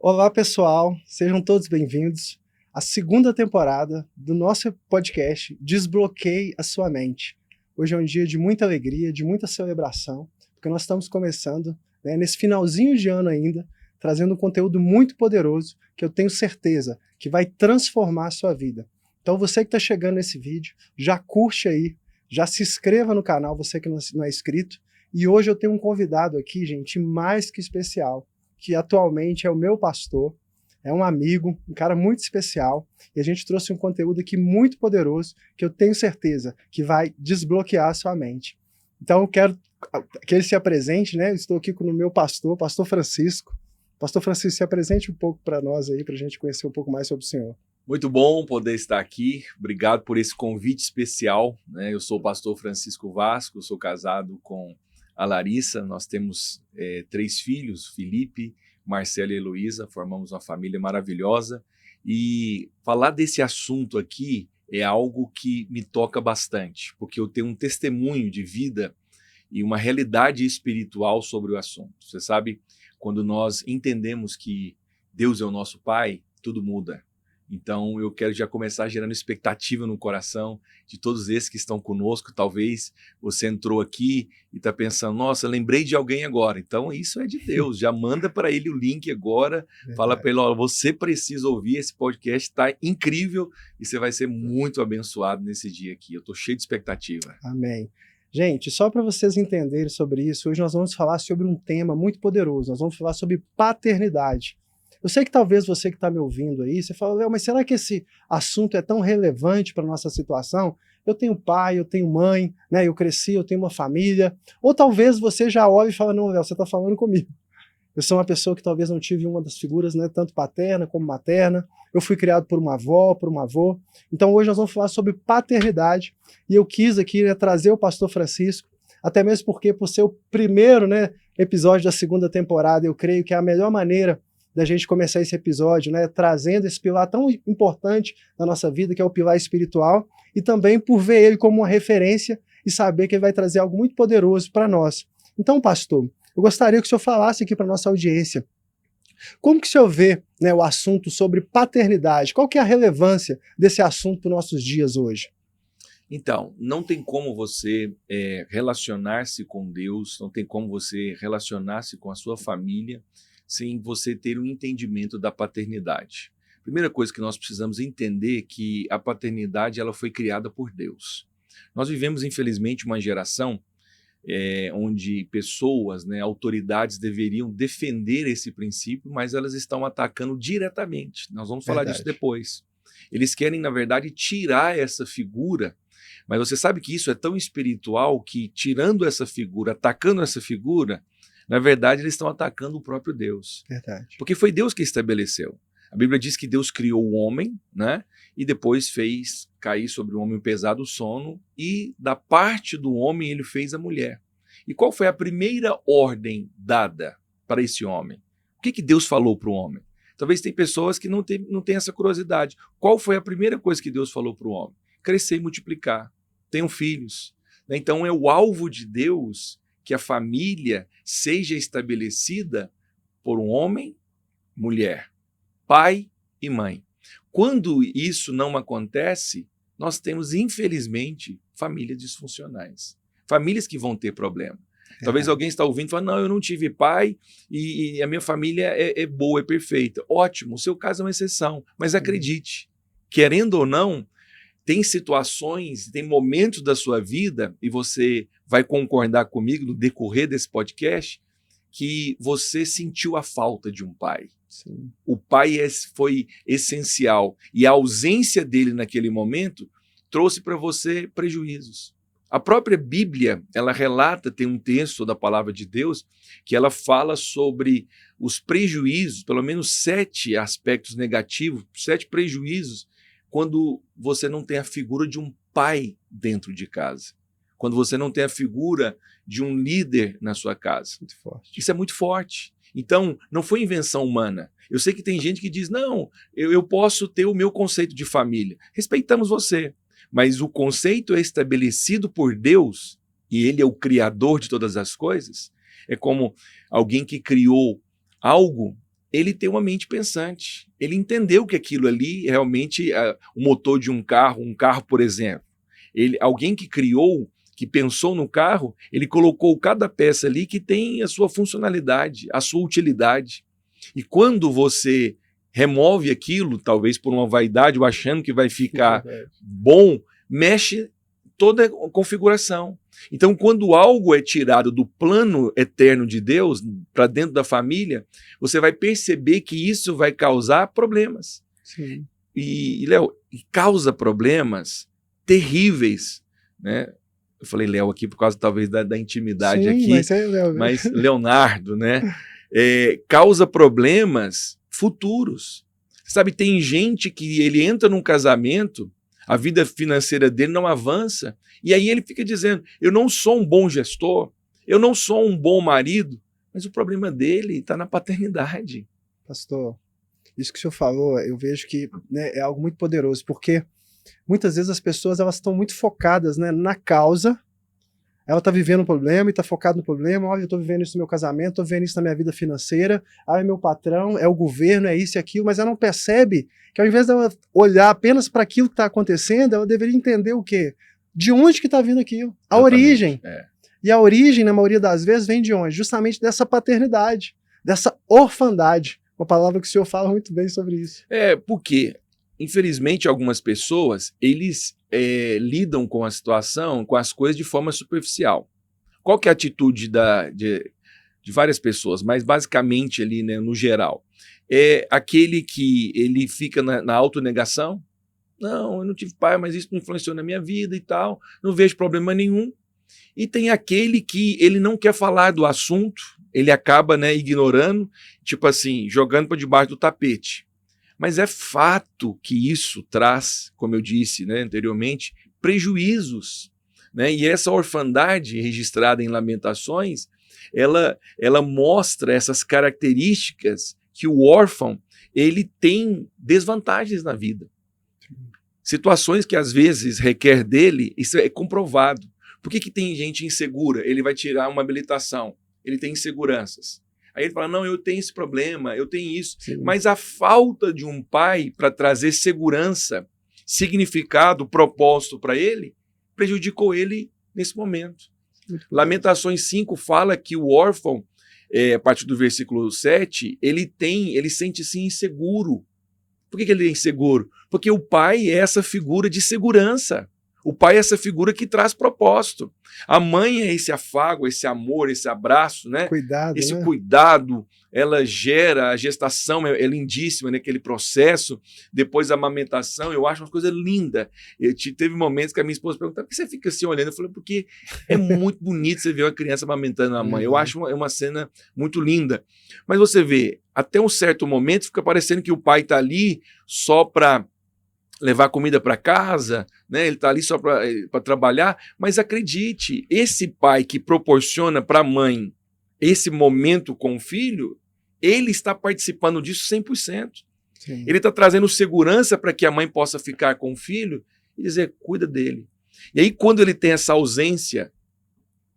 Olá, pessoal, sejam todos bem-vindos à segunda temporada do nosso podcast Desbloqueie a Sua Mente. Hoje é um dia de muita alegria, de muita celebração, porque nós estamos começando, nesse finalzinho de ano ainda, trazendo um conteúdo muito poderoso que eu tenho certeza que vai transformar a sua vida. Então você que está chegando nesse vídeo, já curte aí, já se inscreva no canal, você que não é inscrito, e hoje eu tenho um convidado aqui, gente, mais que especial, que atualmente é o meu pastor, é um amigo, um cara muito especial, e a gente trouxe um conteúdo aqui muito poderoso, que eu tenho certeza que vai desbloquear a sua mente. Então eu quero que ele se apresente, né? Eu estou aqui com o meu pastor, pastor Francisco. Pastor Francisco, se apresente um pouco para nós aí, para a gente conhecer um pouco mais sobre o senhor. Muito bom poder estar aqui, obrigado por esse convite especial, né? Eu sou o pastor Francisco Vasco, sou casado com a Larissa, nós temos 3 filhos, Felipe, Marcela e Heloísa, formamos uma família maravilhosa, e falar desse assunto aqui é algo que me toca bastante, porque eu tenho um testemunho de vida e uma realidade espiritual sobre o assunto. Você sabe, quando nós entendemos que Deus é o nosso Pai, tudo muda. Então eu quero já começar gerando expectativa no coração de todos esses que estão conosco. Talvez você entrou aqui e está pensando, nossa, lembrei de alguém agora. Então isso é de Deus, já manda para ele o link agora, fala para ele, ó, você precisa ouvir esse podcast, está incrível e você vai ser muito abençoado nesse dia aqui. Eu estou cheio de expectativa. Amém. Gente, só para vocês entenderem sobre isso, hoje nós vamos falar sobre um tema muito poderoso, nós vamos falar sobre paternidade. Eu sei que talvez você que está me ouvindo aí, você fala, mas será que esse assunto é tão relevante para a nossa situação? Eu tenho pai, eu tenho mãe, né? Eu cresci, eu tenho uma família. Ou talvez você já olhe e fala, não, Léo, você está falando comigo. Eu sou uma pessoa que talvez não tive uma das figuras, né, tanto paterna como materna. Eu fui criado por uma avó, por um avô. Então hoje nós vamos falar sobre paternidade. E eu quis aqui, né, trazer o pastor Francisco, até mesmo porque por ser o primeiro, né, episódio da segunda temporada, eu creio que é a melhor maneira da gente começar esse episódio, né, trazendo esse pilar tão importante na nossa vida, que é o pilar espiritual, e também por ver ele como uma referência e saber que ele vai trazer algo muito poderoso para nós. Então, pastor, eu gostaria que o senhor falasse aqui para a nossa audiência, como que o senhor vê, né, o assunto sobre paternidade? Qual que é a relevância desse assunto para os nossos dias hoje? Então, não tem como você relacionar-se com Deus, não tem como você relacionar-se com a sua família sem você ter um entendimento da paternidade. Primeira coisa que nós precisamos entender é que a paternidade ela foi criada por Deus. Nós vivemos, infelizmente, uma geração onde pessoas, né, autoridades deveriam defender esse princípio, mas elas estão atacando diretamente. Nós vamos falar disso depois. Eles querem, na verdade, tirar essa figura, mas você sabe que isso é tão espiritual que, tirando essa figura, atacando essa figura, na verdade, eles estão atacando o próprio Deus. Verdade. Porque foi Deus que estabeleceu. A Bíblia diz que Deus criou o homem, né? E depois fez cair sobre o homem um pesado sono, e da parte do homem ele fez a mulher. E qual foi a primeira ordem dada para esse homem? O que Deus falou para o homem? Talvez tem pessoas que não têm essa curiosidade. Qual foi a primeira coisa que Deus falou para o homem? Crescer e multiplicar. Tenham filhos. Então é o alvo de Deus que a família seja estabelecida por um homem, mulher, pai e mãe. Quando isso não acontece, nós temos, infelizmente, famílias disfuncionais. Famílias que vão ter problema. Talvez alguém está ouvindo e fala, não, eu não tive pai e a minha família é boa, é perfeita. Ótimo, o seu caso é uma exceção, mas acredite, querendo ou não, tem situações, tem momentos da sua vida, e você vai concordar comigo no decorrer desse podcast, que você sentiu a falta de um pai. Sim. O pai foi essencial, e a ausência dele naquele momento trouxe para você prejuízos. A própria Bíblia, ela relata, tem um texto da palavra de Deus, que ela fala sobre os prejuízos, pelo menos 7 aspectos negativos, 7 prejuízos, quando você não tem a figura de um pai dentro de casa. Quando você não tem a figura de um líder na sua casa. Muito forte. Isso é muito forte. Então, não foi invenção humana. Eu sei que tem gente que diz, não, eu posso ter o meu conceito de família. Respeitamos você. Mas o conceito é estabelecido por Deus, e Ele é o criador de todas as coisas. É como alguém que criou algo ele tem uma mente pensante. Ele entendeu que aquilo ali realmente o motor de um carro, por exemplo. Alguém que criou, que pensou no carro, ele colocou cada peça ali que tem a sua funcionalidade, a sua utilidade. E quando você remove aquilo, talvez por uma vaidade ou achando que vai ficar bom, mexe toda a configuração. Então, quando algo é tirado do plano eterno de Deus para dentro da família, você vai perceber que isso vai causar problemas. Sim. E Léo, causa problemas terríveis, né? Eu falei Léo aqui por causa talvez da intimidade. Sim, aqui, mas é Léo, mas Leonardo, né? Causa problemas futuros. Sabe, tem gente que ele entra num casamento, a vida financeira dele não avança, e aí ele fica dizendo, eu não sou um bom gestor, eu não sou um bom marido, mas o problema dele está na paternidade. Pastor, isso que o senhor falou, eu vejo que, né, é algo muito poderoso, porque muitas vezes as pessoas elas estão muito focadas, né, na causa. Ela está vivendo um problema e está focada no problema. Olha, eu estou vivendo isso no meu casamento, estou vivendo isso na minha vida financeira. Ah, é meu patrão, é o governo, é isso e aquilo. Mas ela não percebe que ao invés dela olhar apenas para aquilo que está acontecendo, ela deveria entender o quê? De onde que está vindo aquilo? A origem. E a origem, na maioria das vezes, vem de onde? Justamente dessa paternidade, dessa orfandade. Uma palavra que o senhor fala muito bem sobre isso. Porque, infelizmente, algumas pessoas, eles lidam com a situação, com as coisas de forma superficial. Qual que é a atitude de várias pessoas, mas basicamente ali, né, no geral? É aquele que ele fica na autonegação. Não, eu não tive pai, mas isso não influenciou na minha vida e tal, não vejo problema nenhum. E tem aquele que ele não quer falar do assunto, ele acaba, né, ignorando, tipo assim, jogando para debaixo do tapete. Mas é fato que isso traz, como eu disse, né, anteriormente, prejuízos, né? E essa orfandade registrada em Lamentações, ela mostra essas características que o órfão ele tem desvantagens na vida. Situações que às vezes requer dele, isso é comprovado. Por que tem gente insegura? Ele vai tirar uma habilitação, ele tem inseguranças. Aí ele fala, não, eu tenho esse problema, eu tenho isso. Sim. Mas a falta de um pai para trazer segurança, significado, propósito para ele, prejudicou ele nesse momento. Lamentações 5 fala que o órfão, a partir do versículo 7, ele sente-se inseguro. Por que ele é inseguro? Porque o pai é essa figura de segurança. O pai é essa figura que traz propósito. A mãe é esse afago, esse amor, esse abraço, né? Cuidado, esse né? Cuidado, ela gera, a gestação é lindíssima, né? Aquele processo, depois a amamentação, eu acho uma coisa linda. Teve momentos que a minha esposa perguntava, por que você fica assim olhando? Eu falei, porque é muito bonito você ver uma criança amamentando a mãe. Eu acho uma cena muito linda. Mas você vê, até um certo momento fica parecendo que o pai está ali só para levar comida para casa, né? Ele está ali só para trabalhar, mas acredite, esse pai que proporciona para a mãe esse momento com o filho, ele está participando disso 100%. Sim. Ele está trazendo segurança para que a mãe possa ficar com o filho e dizer, cuida dele. E aí, quando ele tem essa ausência,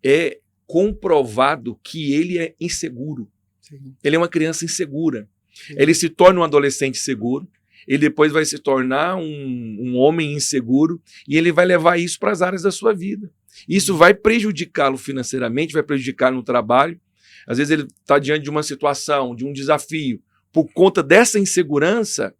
é comprovado que ele é inseguro. Sim. Ele é uma criança insegura. Sim. Ele se torna um adolescente seguro, ele depois vai se tornar um homem inseguro e ele vai levar isso para as áreas da sua vida. Isso vai prejudicá-lo financeiramente, vai prejudicá-lo no trabalho. Às vezes ele está diante de uma situação, de um desafio. Por conta dessa insegurança,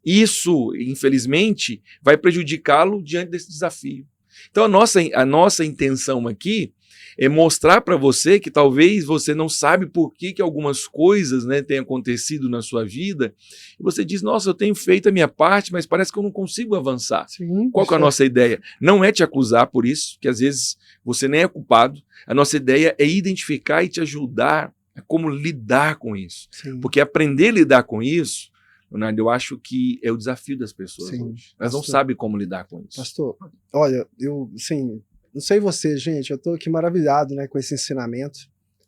isso, infelizmente, vai prejudicá-lo diante desse desafio. Então, a nossa intenção aqui é mostrar para você que talvez você não sabe por que algumas coisas, né, têm acontecido na sua vida, e você diz, nossa, eu tenho feito a minha parte, mas parece que eu não consigo avançar. Sim, qual que é a nossa ideia? Não é te acusar por isso, que às vezes você nem é culpado. A nossa ideia é identificar e te ajudar a como lidar com isso. Sim. Porque aprender a lidar com isso, Leonardo, eu acho que é o desafio das pessoas hoje. Elas não sabem como lidar com isso. Pastor, olha, eu, sim, não sei você, gente, eu estou aqui maravilhado, né, com esse ensinamento.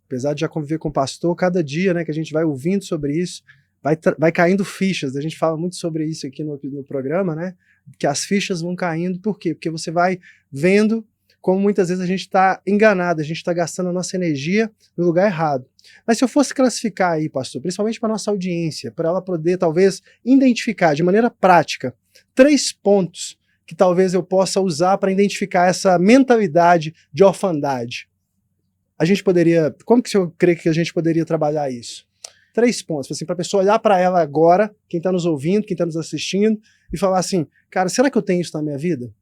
Apesar de já conviver com o pastor, cada dia, né, que a gente vai ouvindo sobre isso, vai caindo fichas. A gente fala muito sobre isso aqui no programa, né, que as fichas vão caindo. Por quê? Porque você vai vendo como muitas vezes a gente está enganado, a gente está gastando a nossa energia no lugar errado. Mas se eu fosse classificar aí, pastor, principalmente para nossa audiência, para ela poder talvez identificar de maneira prática 3 pontos que talvez eu possa usar para identificar essa mentalidade de orfandade. A gente poderia, como que o senhor crê que a gente poderia trabalhar isso? 3 pontos, assim, para a pessoa olhar para ela agora, quem está nos ouvindo, quem está nos assistindo, e falar assim, cara, será que eu tenho isso na minha vida?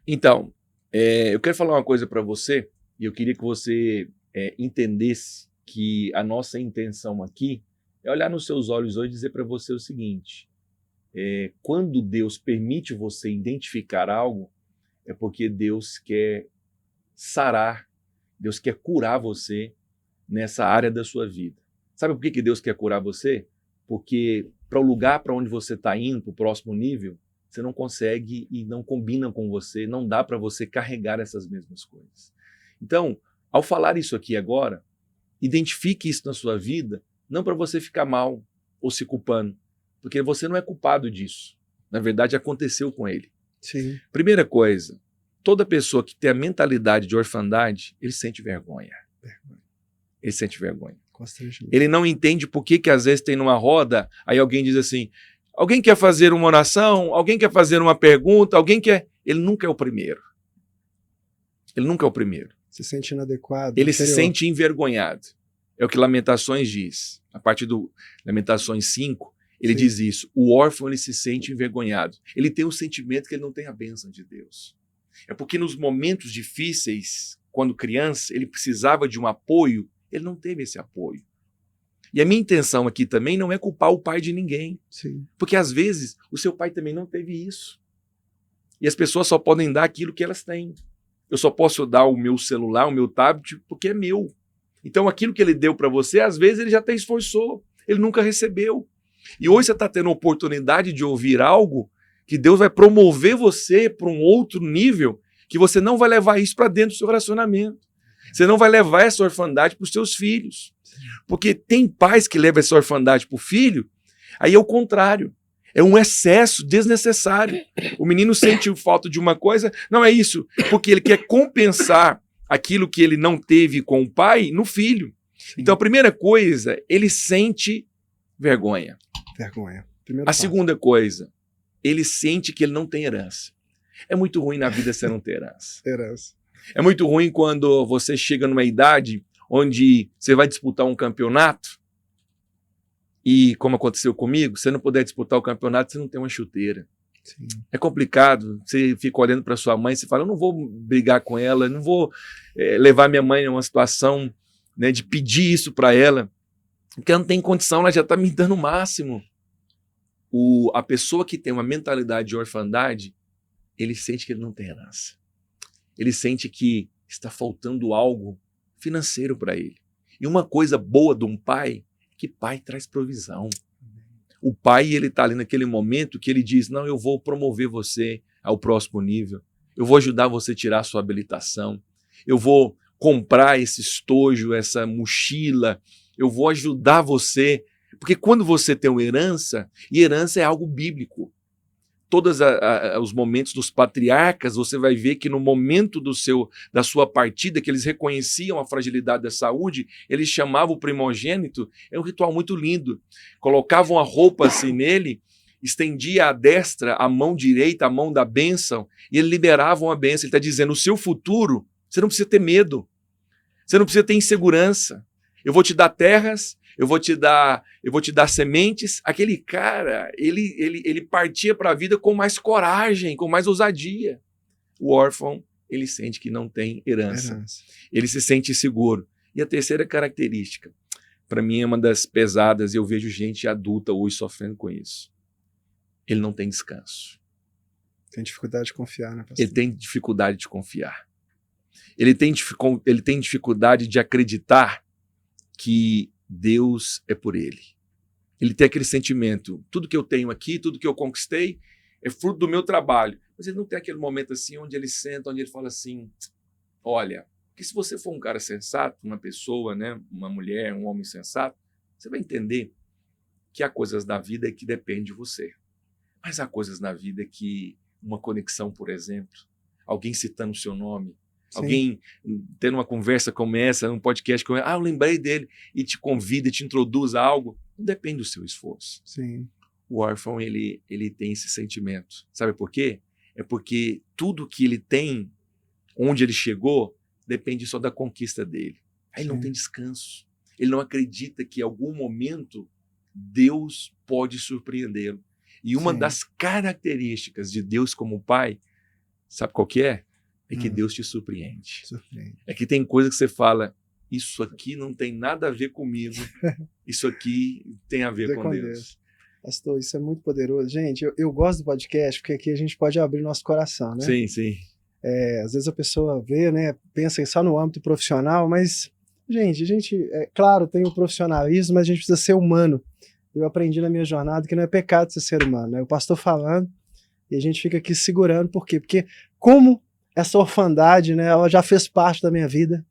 Então, eu quero falar uma coisa para você, e eu queria que você entendesse que a nossa intenção aqui é olhar nos seus olhos hoje e dizer para você o seguinte, quando Deus permite você identificar algo, é porque Deus quer sarar, Deus quer curar você nessa área da sua vida. Sabe por que Deus quer curar você? Porque para o lugar para onde você está indo, para o próximo nível, você não consegue e não combina com você, não dá para você carregar essas mesmas coisas. Então, ao falar isso aqui agora, identifique isso na sua vida, não para você ficar mal ou se culpando, porque você não é culpado disso. Na verdade, aconteceu com ele. Sim. Primeira coisa, toda pessoa que tem a mentalidade de orfandade, ele sente vergonha. Ele sente vergonha. Ele não entende por que às vezes tem numa roda, aí alguém diz assim, alguém quer fazer uma oração, alguém quer fazer uma pergunta, alguém quer... Ele nunca é o primeiro. Ele nunca é o primeiro. Se sente inadequado. Ele se sente envergonhado. É o que Lamentações diz. A partir do Lamentações 5, ele diz isso. O órfão, ele se sente envergonhado. Ele tem o sentimento que ele não tem a bênção de Deus. É porque nos momentos difíceis, quando criança, ele precisava de um apoio, ele não teve esse apoio. E a minha intenção aqui também não é culpar o pai de ninguém. Sim. Porque às vezes o seu pai também não teve isso. E as pessoas só podem dar aquilo que elas têm. Eu só posso dar o meu celular, o meu tablet, porque é meu. Então aquilo que ele deu para você, às vezes ele já até esforçou. Ele nunca recebeu. E hoje você está tendo a oportunidade de ouvir algo que Deus vai promover você para um outro nível, que você não vai levar isso para dentro do seu relacionamento. Você não vai levar essa orfandade para os seus filhos. Porque tem pais que levam essa orfandade para o filho, aí é o contrário. É um excesso desnecessário. O menino sente falta de uma coisa, não é isso, porque ele quer compensar aquilo que ele não teve com o pai no filho. Então a primeira coisa, ele sente vergonha. A segunda coisa, ele sente que ele não tem herança. É muito ruim na vida você não ter herança. É muito ruim quando você chega numa idade onde você vai disputar um campeonato e, como aconteceu comigo, você não puder disputar o campeonato, você não tem uma chuteira. Sim. É complicado, você fica olhando para sua mãe, você fala, eu não vou brigar com ela, não vou levar minha mãe a uma situação, né, de pedir isso para ela, porque ela não tem condição, ela já está me dando o máximo. A pessoa que tem uma mentalidade de orfandade, ele sente que ele não tem herança. Ele sente que está faltando algo financeiro para ele. E uma coisa boa de um pai, que pai traz provisão. O pai, ele está ali naquele momento que ele diz, não, eu vou promover você ao próximo nível, eu vou ajudar você a tirar a sua habilitação, eu vou comprar esse estojo, essa mochila, eu vou ajudar você. Porque quando você tem uma herança, e herança é algo bíblico, todos os momentos dos patriarcas, você vai ver que no momento da sua partida, que eles reconheciam a fragilidade da saúde, eles chamavam o primogênito, é um ritual muito lindo, colocavam a roupa assim nele, estendia a destra, a mão direita, a mão da bênção, e ele liberavam a bênção. Ele está dizendo, o seu futuro, você não precisa ter medo, você não precisa ter insegurança, eu vou te dar terras, eu vou te dar sementes. Aquele cara, ele partia para a vida com mais coragem, com mais ousadia. O órfão, ele sente que não tem herança. Ele se sente inseguro. E a terceira característica, para mim é uma das pesadas, e eu vejo gente adulta hoje sofrendo com isso. Ele não tem descanso. Tem dificuldade de confiar, né, pastor? Ele tem dificuldade de confiar. Ele tem dificuldade de acreditar que Deus é por ele. Ele tem aquele sentimento, tudo que eu tenho aqui, tudo que eu conquistei é fruto do meu trabalho. Mas ele não tem aquele momento assim onde ele senta, onde ele fala assim, olha, que se você for um cara sensato, uma pessoa, né, uma mulher, um homem sensato, você vai entender que há coisas na vida que dependem de você. Mas há coisas na vida que uma conexão, por exemplo, alguém citando o seu nome, Sim. Alguém tendo uma conversa como essa, um podcast como eu lembrei dele, e te convida, te introduz a algo. Não depende do seu esforço. Sim. O órfão, ele tem esse sentimento. Sabe por quê? É porque tudo que ele tem, onde ele chegou, depende só da conquista dele. Aí ele não tem descanso. Ele não acredita que em algum momento Deus pode surpreendê-lo. E uma das características de Deus como pai, sabe qual que é? É que Deus te surpreende. É que tem coisa que você fala, isso aqui não tem nada a ver comigo, isso aqui tem a ver com Deus. Pastor, isso é muito poderoso. Gente, eu gosto do podcast porque aqui a gente pode abrir nosso coração, né? Sim, sim. Às vezes a pessoa vê, né, pensa só no âmbito profissional, mas, gente, claro, tem o profissionalismo, mas a gente precisa ser humano. Eu aprendi na minha jornada que não é pecado ser humano, né? O pastor falando e a gente fica aqui segurando, por quê? Porque como essa orfandade, né, ela já fez parte da minha vida,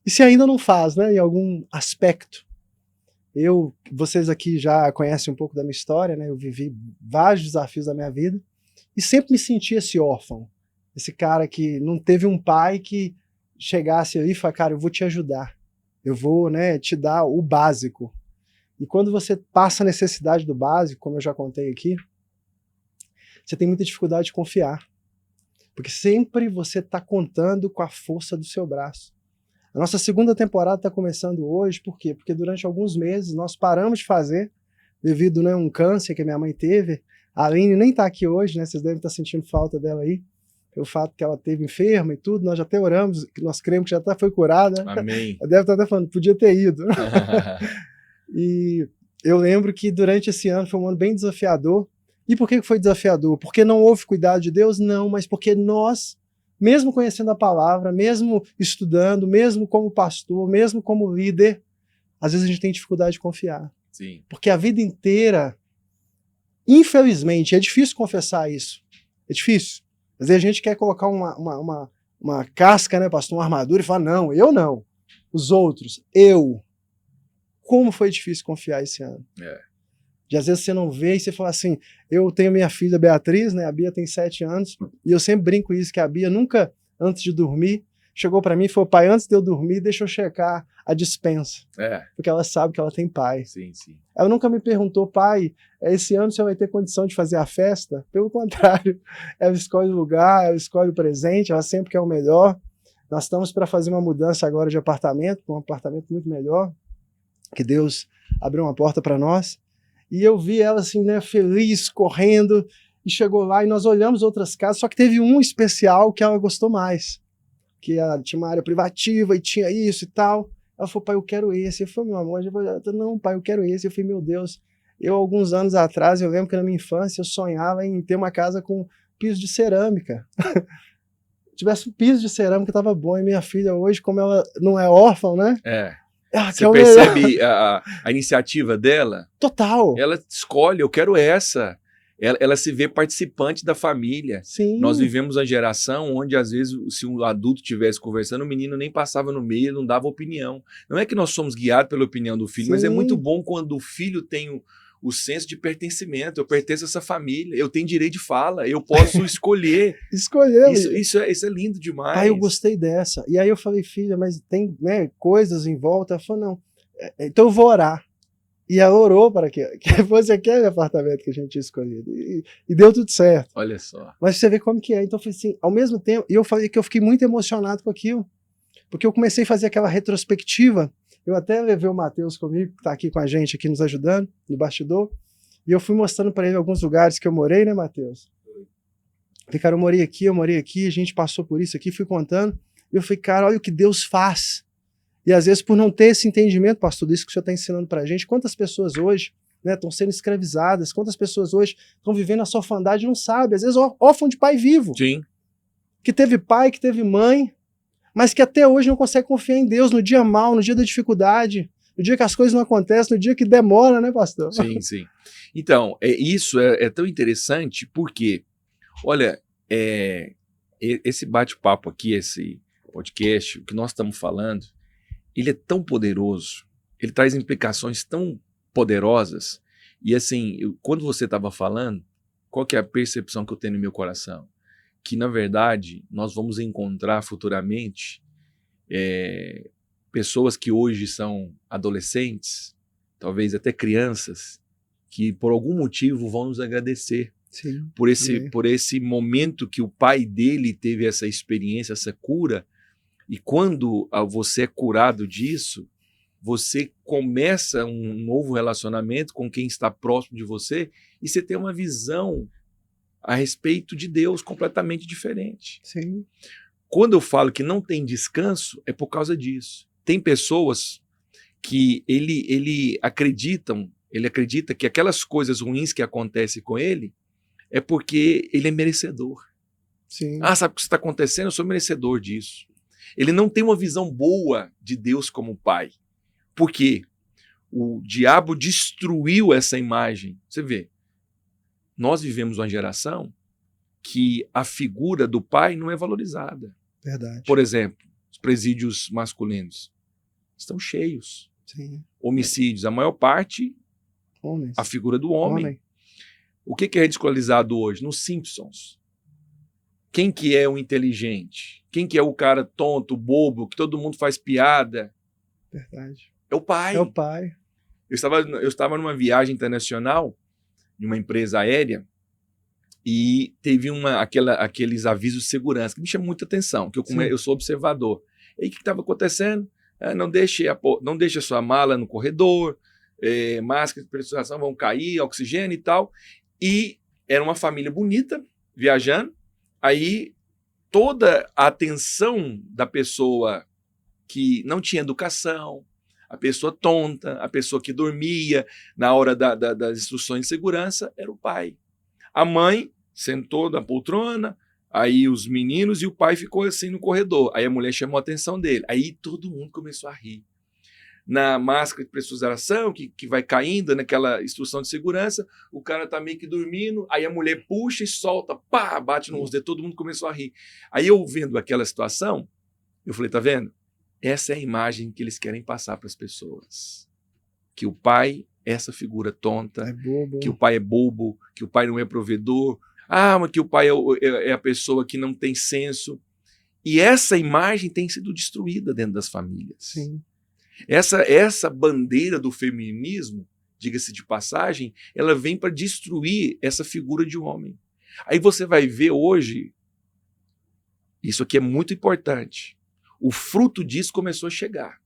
e se ainda não faz, né, em algum aspecto. Vocês aqui já conhecem um pouco da minha história, né? Eu vivi vários desafios da minha vida e sempre me senti esse órfão, esse cara que não teve um pai que chegasse aí e falasse, cara, eu vou te ajudar, eu vou, né, te dar o básico. E quando você passa a necessidade do básico, como eu já contei aqui, você tem muita dificuldade de confiar, porque sempre você está contando com a força do seu braço. A nossa segunda temporada está começando hoje, por quê? Porque durante alguns meses nós paramos de fazer, devido, né, a um câncer que a minha mãe teve. A Aline nem está aqui hoje, né, vocês devem estar sentindo falta dela aí, pelo fato que ela esteve enferma e tudo, nós já até oramos, nós cremos que já até foi curada. Amém. Ela deve estar até falando, podia ter ido. E eu lembro que durante esse ano foi um ano bem desafiador. E por que foi desafiador? Porque não houve cuidado de Deus? Não, mas porque nós, mesmo conhecendo a palavra, mesmo estudando, mesmo como pastor, mesmo como líder, às vezes a gente tem dificuldade de confiar. Sim. Porque a vida inteira, infelizmente, é difícil confessar isso. É difícil. Às vezes a gente quer colocar uma casca, né, pastor, uma armadura e falar, não, eu não. Os outros, eu. Como foi difícil confiar esse ano. De às vezes você não vê e você fala assim, eu tenho minha filha Beatriz, né, a Bia tem 7 anos, e eu sempre brinco isso, que a Bia nunca, antes de dormir, chegou para mim e falou, pai, antes de eu dormir, deixa eu checar a despensa. Porque ela sabe que ela tem pai. Sim, sim. Ela nunca me perguntou, pai, esse ano você vai ter condição de fazer a festa? Pelo contrário, ela escolhe o lugar, ela escolhe o presente, ela sempre quer o melhor. Nós estamos para fazer uma mudança agora de apartamento, um apartamento muito melhor, que Deus abriu uma porta para nós. E eu vi ela assim, né, feliz, correndo, e chegou lá e nós olhamos outras casas, só que teve um especial que ela gostou mais, que ela tinha uma área privativa e tinha isso e tal. Ela falou, pai, eu quero esse. Eu falei, meu amor, não, pai, eu quero esse. Eu falei, meu Deus, alguns anos atrás, eu lembro que na minha infância eu sonhava em ter uma casa com piso de cerâmica. Se tivesse um piso de cerâmica, tava bom. E minha filha hoje, como ela não é órfã, né? Você percebe a iniciativa dela? Total. Ela escolhe, eu quero essa. Ela se vê participante da família. Sim. Nós vivemos uma geração onde, às vezes, se um adulto estivesse conversando, o menino nem passava no meio, não dava opinião. Não é que nós somos guiados pela opinião do filho, mas é muito bom quando o filho tem o senso de pertencimento. Eu pertenço a essa família, eu tenho direito de fala, eu posso escolher. Escolher. Isso é lindo demais. Pai, eu gostei dessa. E aí eu falei, filha, mas tem, né, coisas em volta? Ela falou, não, então eu vou orar. E ela orou para que fosse aquele apartamento que a gente tinha escolhido. E deu tudo certo. Olha só. Mas você vê como que é. Então eu falei assim, ao mesmo tempo, e eu falei que eu fiquei muito emocionado com aquilo. Porque eu comecei a fazer aquela retrospectiva. Eu até levei o Matheus comigo, que está aqui com a gente, aqui nos ajudando, no bastidor. E eu fui mostrando para ele alguns lugares que eu morei, né, Matheus? Falei, cara, eu morei aqui, a gente passou por isso aqui, fui contando. E eu falei, cara, olha o que Deus faz. E às vezes, por não ter esse entendimento, pastor, disso que o senhor está ensinando para a gente, quantas pessoas hoje, né, estão sendo escravizadas, quantas pessoas hoje estão vivendo a sua orfandade e não sabem, às vezes órfão de pai vivo. Sim. Que teve pai, que teve mãe, mas que até hoje não consegue confiar em Deus no dia mal, no dia da dificuldade, no dia que as coisas não acontecem, no dia que demora, né, pastor? Sim, sim. Então, isso é tão interessante porque, olha, esse bate-papo aqui, esse podcast, o que nós estamos falando, ele é tão poderoso, ele traz implicações tão poderosas. E assim, quando você estava falando, qual que é a percepção que eu tenho no meu coração? que, na verdade, nós vamos encontrar futuramente pessoas que hoje são adolescentes, talvez até crianças, que por algum motivo vão nos agradecer. Sim. Por esse momento que o pai dele teve essa experiência, essa cura, e quando você é curado disso, você começa um novo relacionamento com quem está próximo de você e você tem uma visão a respeito de Deus completamente diferente. Sim. Quando eu falo que não tem descanso, é por causa disso. Tem pessoas que ele acredita que aquelas coisas ruins que acontecem com ele é porque ele é merecedor. Sim. Sabe o que está acontecendo? Eu sou merecedor disso. Ele não tem uma visão boa de Deus como pai. Por quê? O diabo destruiu essa imagem. Você vê, nós vivemos uma geração que a figura do pai não é valorizada. Verdade. Por exemplo, os presídios masculinos estão cheios. Sim. Homicídios, a maior parte, Homens. a figura do homem. O que é ridicularizado hoje? Nos Simpsons. Quem que é o inteligente? Quem que é o cara tonto, bobo, que todo mundo faz piada? Verdade. É o pai. É o pai. Eu estava numa viagem internacional, de uma empresa aérea, e teve aqueles avisos de segurança, que me chamam muita atenção, que eu sou observador. E aí o que estava acontecendo? Não deixe a sua mala no corredor, máscaras de pressurização vão cair, oxigênio e tal. E era uma família bonita, viajando, aí toda a atenção da pessoa que não tinha educação, a pessoa tonta, a pessoa que dormia na hora das instruções de segurança, era o pai. A mãe sentou na poltrona, aí os meninos e o pai ficou assim no corredor. Aí a mulher chamou a atenção dele. Aí todo mundo começou a rir. Na máscara de pressurização, que vai caindo naquela instrução de segurança, o cara tá meio que dormindo, aí a mulher puxa e solta, pá, bate no rosto dele, todo mundo começou a rir. Aí eu vendo aquela situação, eu falei, tá vendo? Essa é a imagem que eles querem passar para as pessoas. Que o pai é essa figura tonta, que o pai é bobo, que o pai não é provedor, mas que o pai é a pessoa que não tem senso. E essa imagem tem sido destruída dentro das famílias. Sim. Essa bandeira do feminismo, diga-se de passagem, ela vem para destruir essa figura de homem. Aí você vai ver hoje, isso aqui é muito importante, o fruto disso começou a chegar.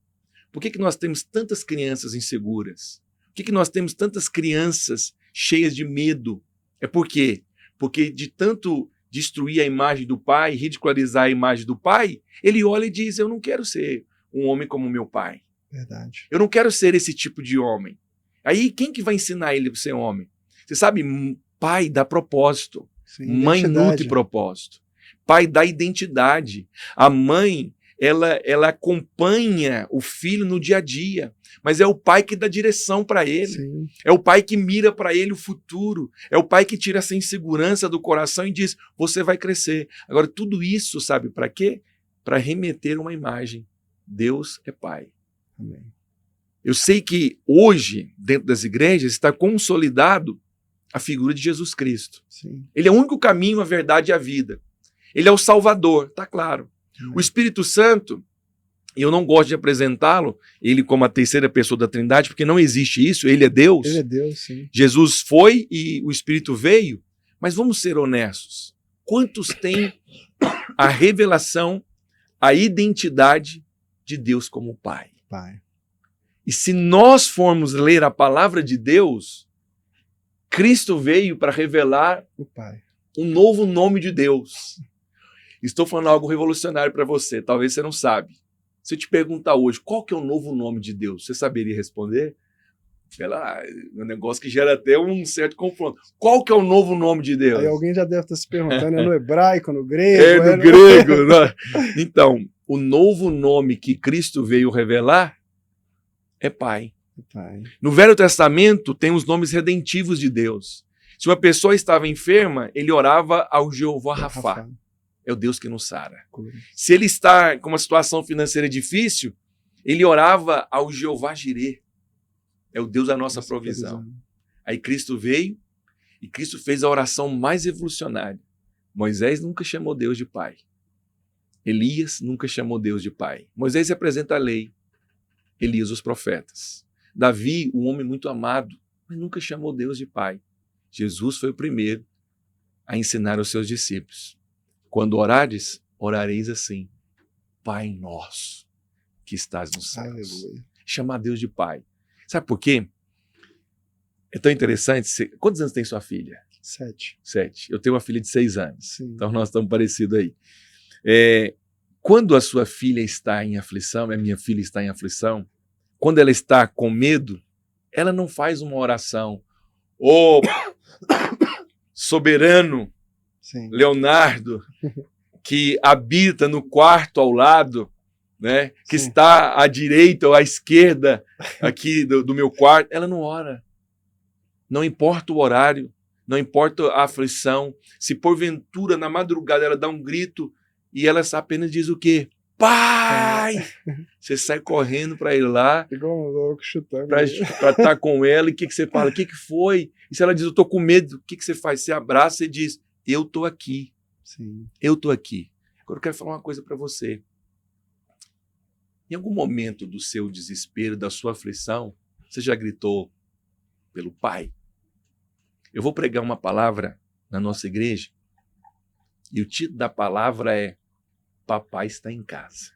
Por que nós temos tantas crianças inseguras? Por que nós temos tantas crianças cheias de medo? É por quê? Porque de tanto destruir a imagem do pai, ridicularizar a imagem do pai, ele olha e diz, eu não quero ser um homem como meu pai. Verdade. Eu não quero ser esse tipo de homem. Aí quem que vai ensinar ele a ser homem? Você sabe, pai dá propósito. Sim, mãe nutre propósito. Pai dá identidade. A mãe, ela acompanha o filho no dia a dia, mas é o pai que dá direção para ele. Sim. É o pai que mira para ele o futuro. É o pai que tira essa insegurança do coração e diz, você vai crescer. Agora, tudo isso, sabe para quê? Para remeter uma imagem. Deus é pai. Amém. Eu sei que hoje, dentro das igrejas, está consolidado a figura de Jesus Cristo. Sim. Ele é o único caminho, a verdade e a vida. Ele é o Salvador, está claro. Amém. O Espírito Santo, eu não gosto de apresentá-lo, ele como a terceira pessoa da Trindade, porque não existe isso, ele é Deus. Ele é Deus, sim. Jesus foi e o Espírito veio, mas vamos ser honestos. Quantos têm a revelação, a identidade de Deus como Pai? Pai. E se nós formos ler a palavra de Deus, Cristo veio para revelar o Pai, um novo nome de Deus. Estou falando algo revolucionário para você, talvez você não sabe. Se eu te perguntar hoje, qual que é o novo nome de Deus? Você saberia responder? Um negócio que gera até um certo confronto. Qual que é o novo nome de Deus? Aí alguém já deve estar se perguntando, é no hebraico, no grego? É no grego. Então, o novo nome que Cristo veio revelar é Pai. Pai. No Velho Testamento tem os nomes redentivos de Deus. Se uma pessoa estava enferma, ele orava ao Jeová Rafá. É o Deus que nos sara. Se ele está com uma situação financeira difícil, ele orava ao Jeová Jirê. É o Deus da nossa provisão. Aí Cristo veio e Cristo fez a oração mais revolucionária. Moisés nunca chamou Deus de pai. Elias nunca chamou Deus de pai. Moisés representa a lei. Elias, os profetas. Davi, um homem muito amado, mas nunca chamou Deus de pai. Jesus foi o primeiro a ensinar aos seus discípulos. Quando orares, orareis assim: Pai nosso, que estás nos céus. Aleluia. Chamar Deus de pai. Sabe por quê? É tão interessante. Quantos anos tem sua filha? 7. 7. Eu tenho uma filha de 6 anos. Sim. Então nós estamos parecidos aí. Quando a sua filha está em aflição, a minha filha está em aflição, quando ela está com medo, ela não faz uma oração. Ô, soberano Sim. Leonardo, que habita no quarto ao lado, né, que Sim. está à direita ou à esquerda aqui do meu quarto, ela não ora. Não importa o horário, não importa a aflição, se porventura na madrugada ela dá um grito e ela apenas diz o quê? Pai! Você sai correndo para ir lá, Igual um louco chutando. para estar com ela, e o que você fala? O que foi? E se ela diz, eu estou com medo, o que você faz? Você abraça e diz, eu estou aqui. Sim. Eu estou aqui. Agora eu quero falar uma coisa para você. Em algum momento do seu desespero, da sua aflição, você já gritou pelo Pai? Eu vou pregar uma palavra na nossa igreja e o título da palavra é Papai está em casa.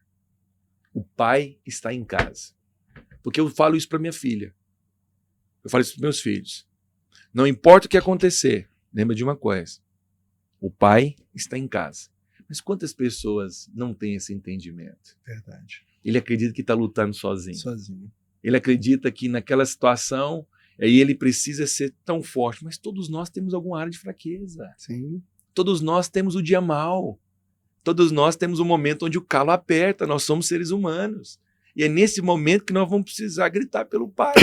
O Pai está em casa. Porque eu falo isso para minha filha. Eu falo isso para meus filhos. Não importa o que acontecer, lembra de uma coisa. O Pai está em casa. Mas quantas pessoas não têm esse entendimento? Verdade. Ele acredita que está lutando sozinho. Sozinho. Ele acredita que naquela situação aí ele precisa ser tão forte. Mas todos nós temos alguma área de fraqueza. Sim. Todos nós temos o dia mau. Todos nós temos um momento onde o calo aperta. Nós somos seres humanos. E é nesse momento que nós vamos precisar gritar pelo Pai.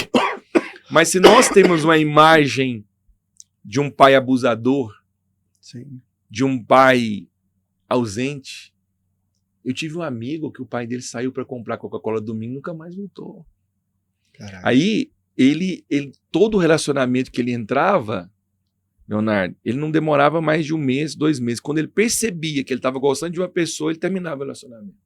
Mas se nós temos uma imagem de um pai abusador, Sim. de um pai ausente, eu tive um amigo que o pai dele saiu para comprar Coca-Cola domingo e nunca mais voltou. Caraca. Aí, todo o relacionamento que ele entrava, Leonardo, ele não demorava mais de 1 mês, 2 meses. Quando ele percebia que ele estava gostando de uma pessoa, ele terminava o relacionamento.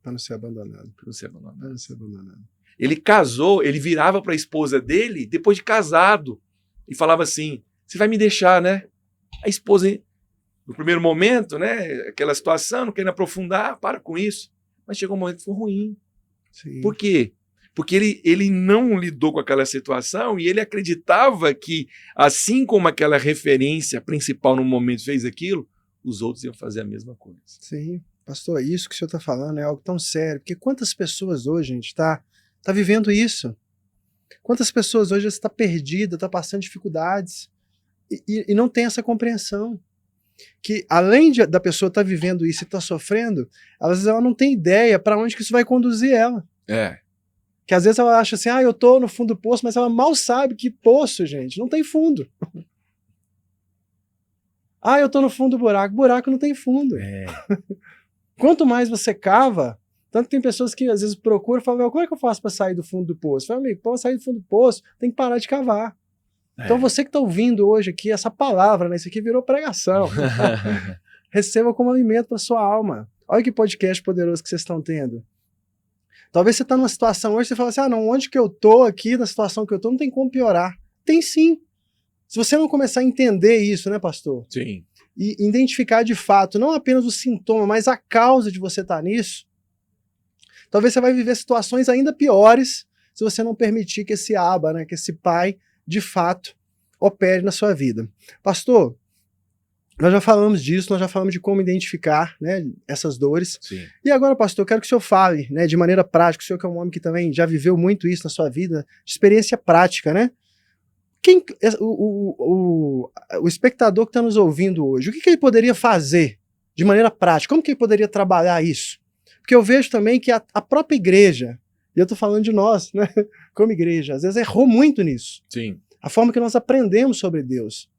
Para não ser abandonado. Para não ser abandonado. Para não ser abandonado. Ele casou, ele virava para a esposa dele, depois de casado, e falava assim, você vai me deixar, né? A esposa, no primeiro momento, né, aquela situação, não querendo aprofundar, para com isso. Mas chegou um momento que foi ruim. Sim. Por quê? Porque ele não lidou com aquela situação e ele acreditava que, assim como aquela referência principal no momento fez aquilo, os outros iam fazer a mesma coisa. Sim. Pastor, isso que o senhor está falando é algo tão sério. Porque quantas pessoas hoje, gente, tá vivendo isso? Quantas pessoas hoje está perdida, está passando dificuldades e não tem essa compreensão? Que além da pessoa estar vivendo isso e estar sofrendo, às vezes ela não tem ideia para onde que isso vai conduzir ela. Que às vezes ela acha assim, eu tô no fundo do poço, mas ela mal sabe que poço, gente, não tem fundo. Eu tô no fundo do buraco. Buraco não tem fundo. Quanto mais você cava, tanto que tem pessoas que às vezes procuram e falam, como é que eu faço para sair do fundo do poço? Eu falo, amigo, para sair do fundo do poço, tem que parar de cavar. Então você que está ouvindo hoje aqui, essa palavra, né, isso aqui virou pregação. Receba como alimento para sua alma. Olha que podcast poderoso que vocês estão tendo. Talvez você está numa situação hoje, você fala assim, não, onde que eu tô aqui, na situação que eu tô, não tem como piorar. Tem sim. Se você não começar a entender isso, né, pastor? Sim. E identificar de fato, não apenas o sintoma, mas a causa de você estar nisso, talvez você vai viver situações ainda piores se você não permitir que esse Abba, né, que esse pai, de fato, opere na sua vida. Pastor, nós já falamos disso, nós já falamos de como identificar, né, essas dores. Sim. E agora, pastor, eu quero que o senhor fale, né, de maneira prática, o senhor que é um homem que também já viveu muito isso na sua vida, de experiência prática, né? O espectador que está nos ouvindo hoje, o que ele poderia fazer de maneira prática? Como que ele poderia trabalhar isso? Porque eu vejo também que a própria igreja, e eu estou falando de nós, né, como igreja, às vezes errou muito nisso. Sim. A forma que nós aprendemos sobre Deus.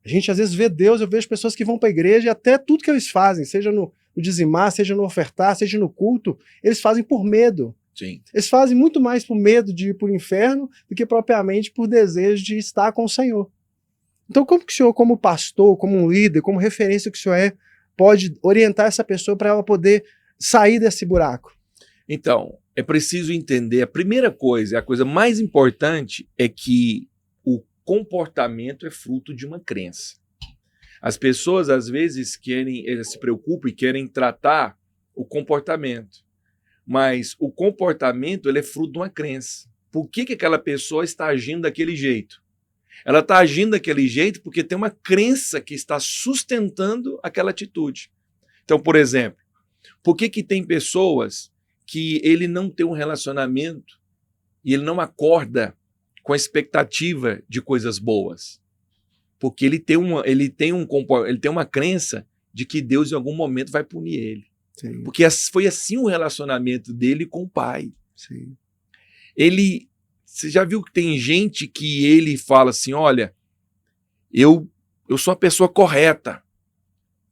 A gente às vezes vê Deus, eu vejo pessoas que vão para a igreja e até tudo que eles fazem, seja no dizimar, seja no ofertar, seja no culto, eles fazem por medo. Sim. Eles fazem muito mais por medo de ir para o inferno do que propriamente por desejo de estar com o Senhor. Então, como que o senhor, como pastor, como um líder, como referência que o senhor pode orientar essa pessoa para ela poder sair desse buraco? Então, é preciso entender, a primeira coisa, a coisa mais importante é que o comportamento é fruto de uma crença. As pessoas, às vezes, elas se preocupam e querem tratar o comportamento, mas o comportamento ele é fruto de uma crença. Por que aquela pessoa está agindo daquele jeito? Ela está agindo daquele jeito porque tem uma crença que está sustentando aquela atitude. Então, por exemplo, por que tem pessoas que ele não tem um relacionamento e ele não acorda com a expectativa de coisas boas? Porque ele tem uma crença de que Deus em algum momento vai punir ele. Sim. Porque foi assim o relacionamento dele com o pai. Sim. Você já viu que tem gente que ele fala assim, olha, eu sou a pessoa correta.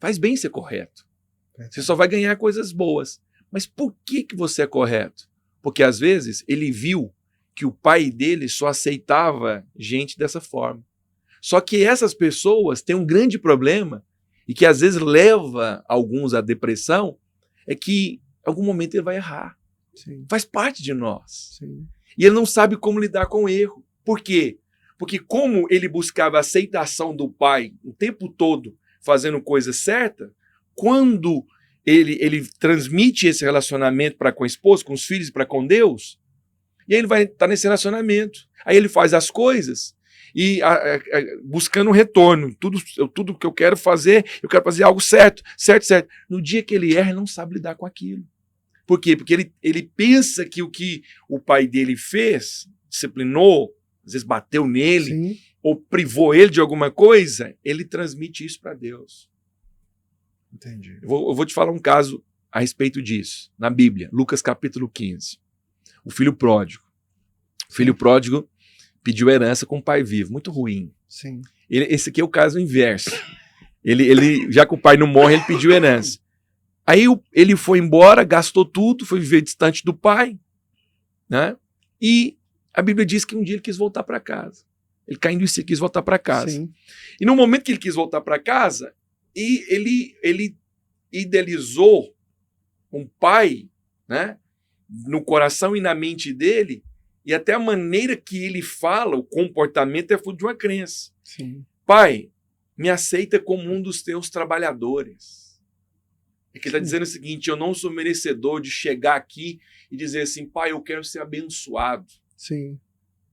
Faz bem ser correto. Você só vai ganhar coisas boas. Mas por que você é correto? Porque às vezes ele viu que o pai dele só aceitava gente dessa forma. Só que essas pessoas têm um grande problema e que às vezes leva alguns à depressão, é que em algum momento ele vai errar. Sim. Faz parte de nós. Sim. E ele não sabe como lidar com o erro. Por quê? Porque como ele buscava a aceitação do pai o tempo todo fazendo coisa certa, quando ele transmite esse relacionamento para com a esposa, com os filhos, para com Deus, e aí ele vai estar nesse relacionamento. Aí ele faz as coisas e buscando um retorno. Tudo que eu quero fazer algo certo. No dia que ele erra, ele não sabe lidar com aquilo. Por quê? Porque ele pensa que o que o pai dele fez, disciplinou, às vezes bateu nele, Sim. ou privou ele de alguma coisa, ele transmite isso para Deus. Entendi. Eu vou te falar um caso a respeito disso, na Bíblia, Lucas capítulo 15. O filho pródigo. O filho pródigo pediu herança com o pai vivo, muito ruim. Sim. Esse aqui é o caso inverso. Ele, já que o pai não morre, ele pediu herança. Aí ele foi embora, gastou tudo, foi viver distante do pai, né? E a Bíblia diz que um dia ele quis voltar para casa. Ele caindo em si, quis voltar para casa. Sim. E no momento que ele quis voltar para casa, ele idealizou um pai, né? No coração e na mente dele, e até a maneira que ele fala, o comportamento é fruto de uma crença. Sim. Pai, me aceita como um dos teus trabalhadores. É que ele está dizendo o seguinte, eu não sou merecedor de chegar aqui e dizer assim, pai, eu quero ser abençoado. Sim.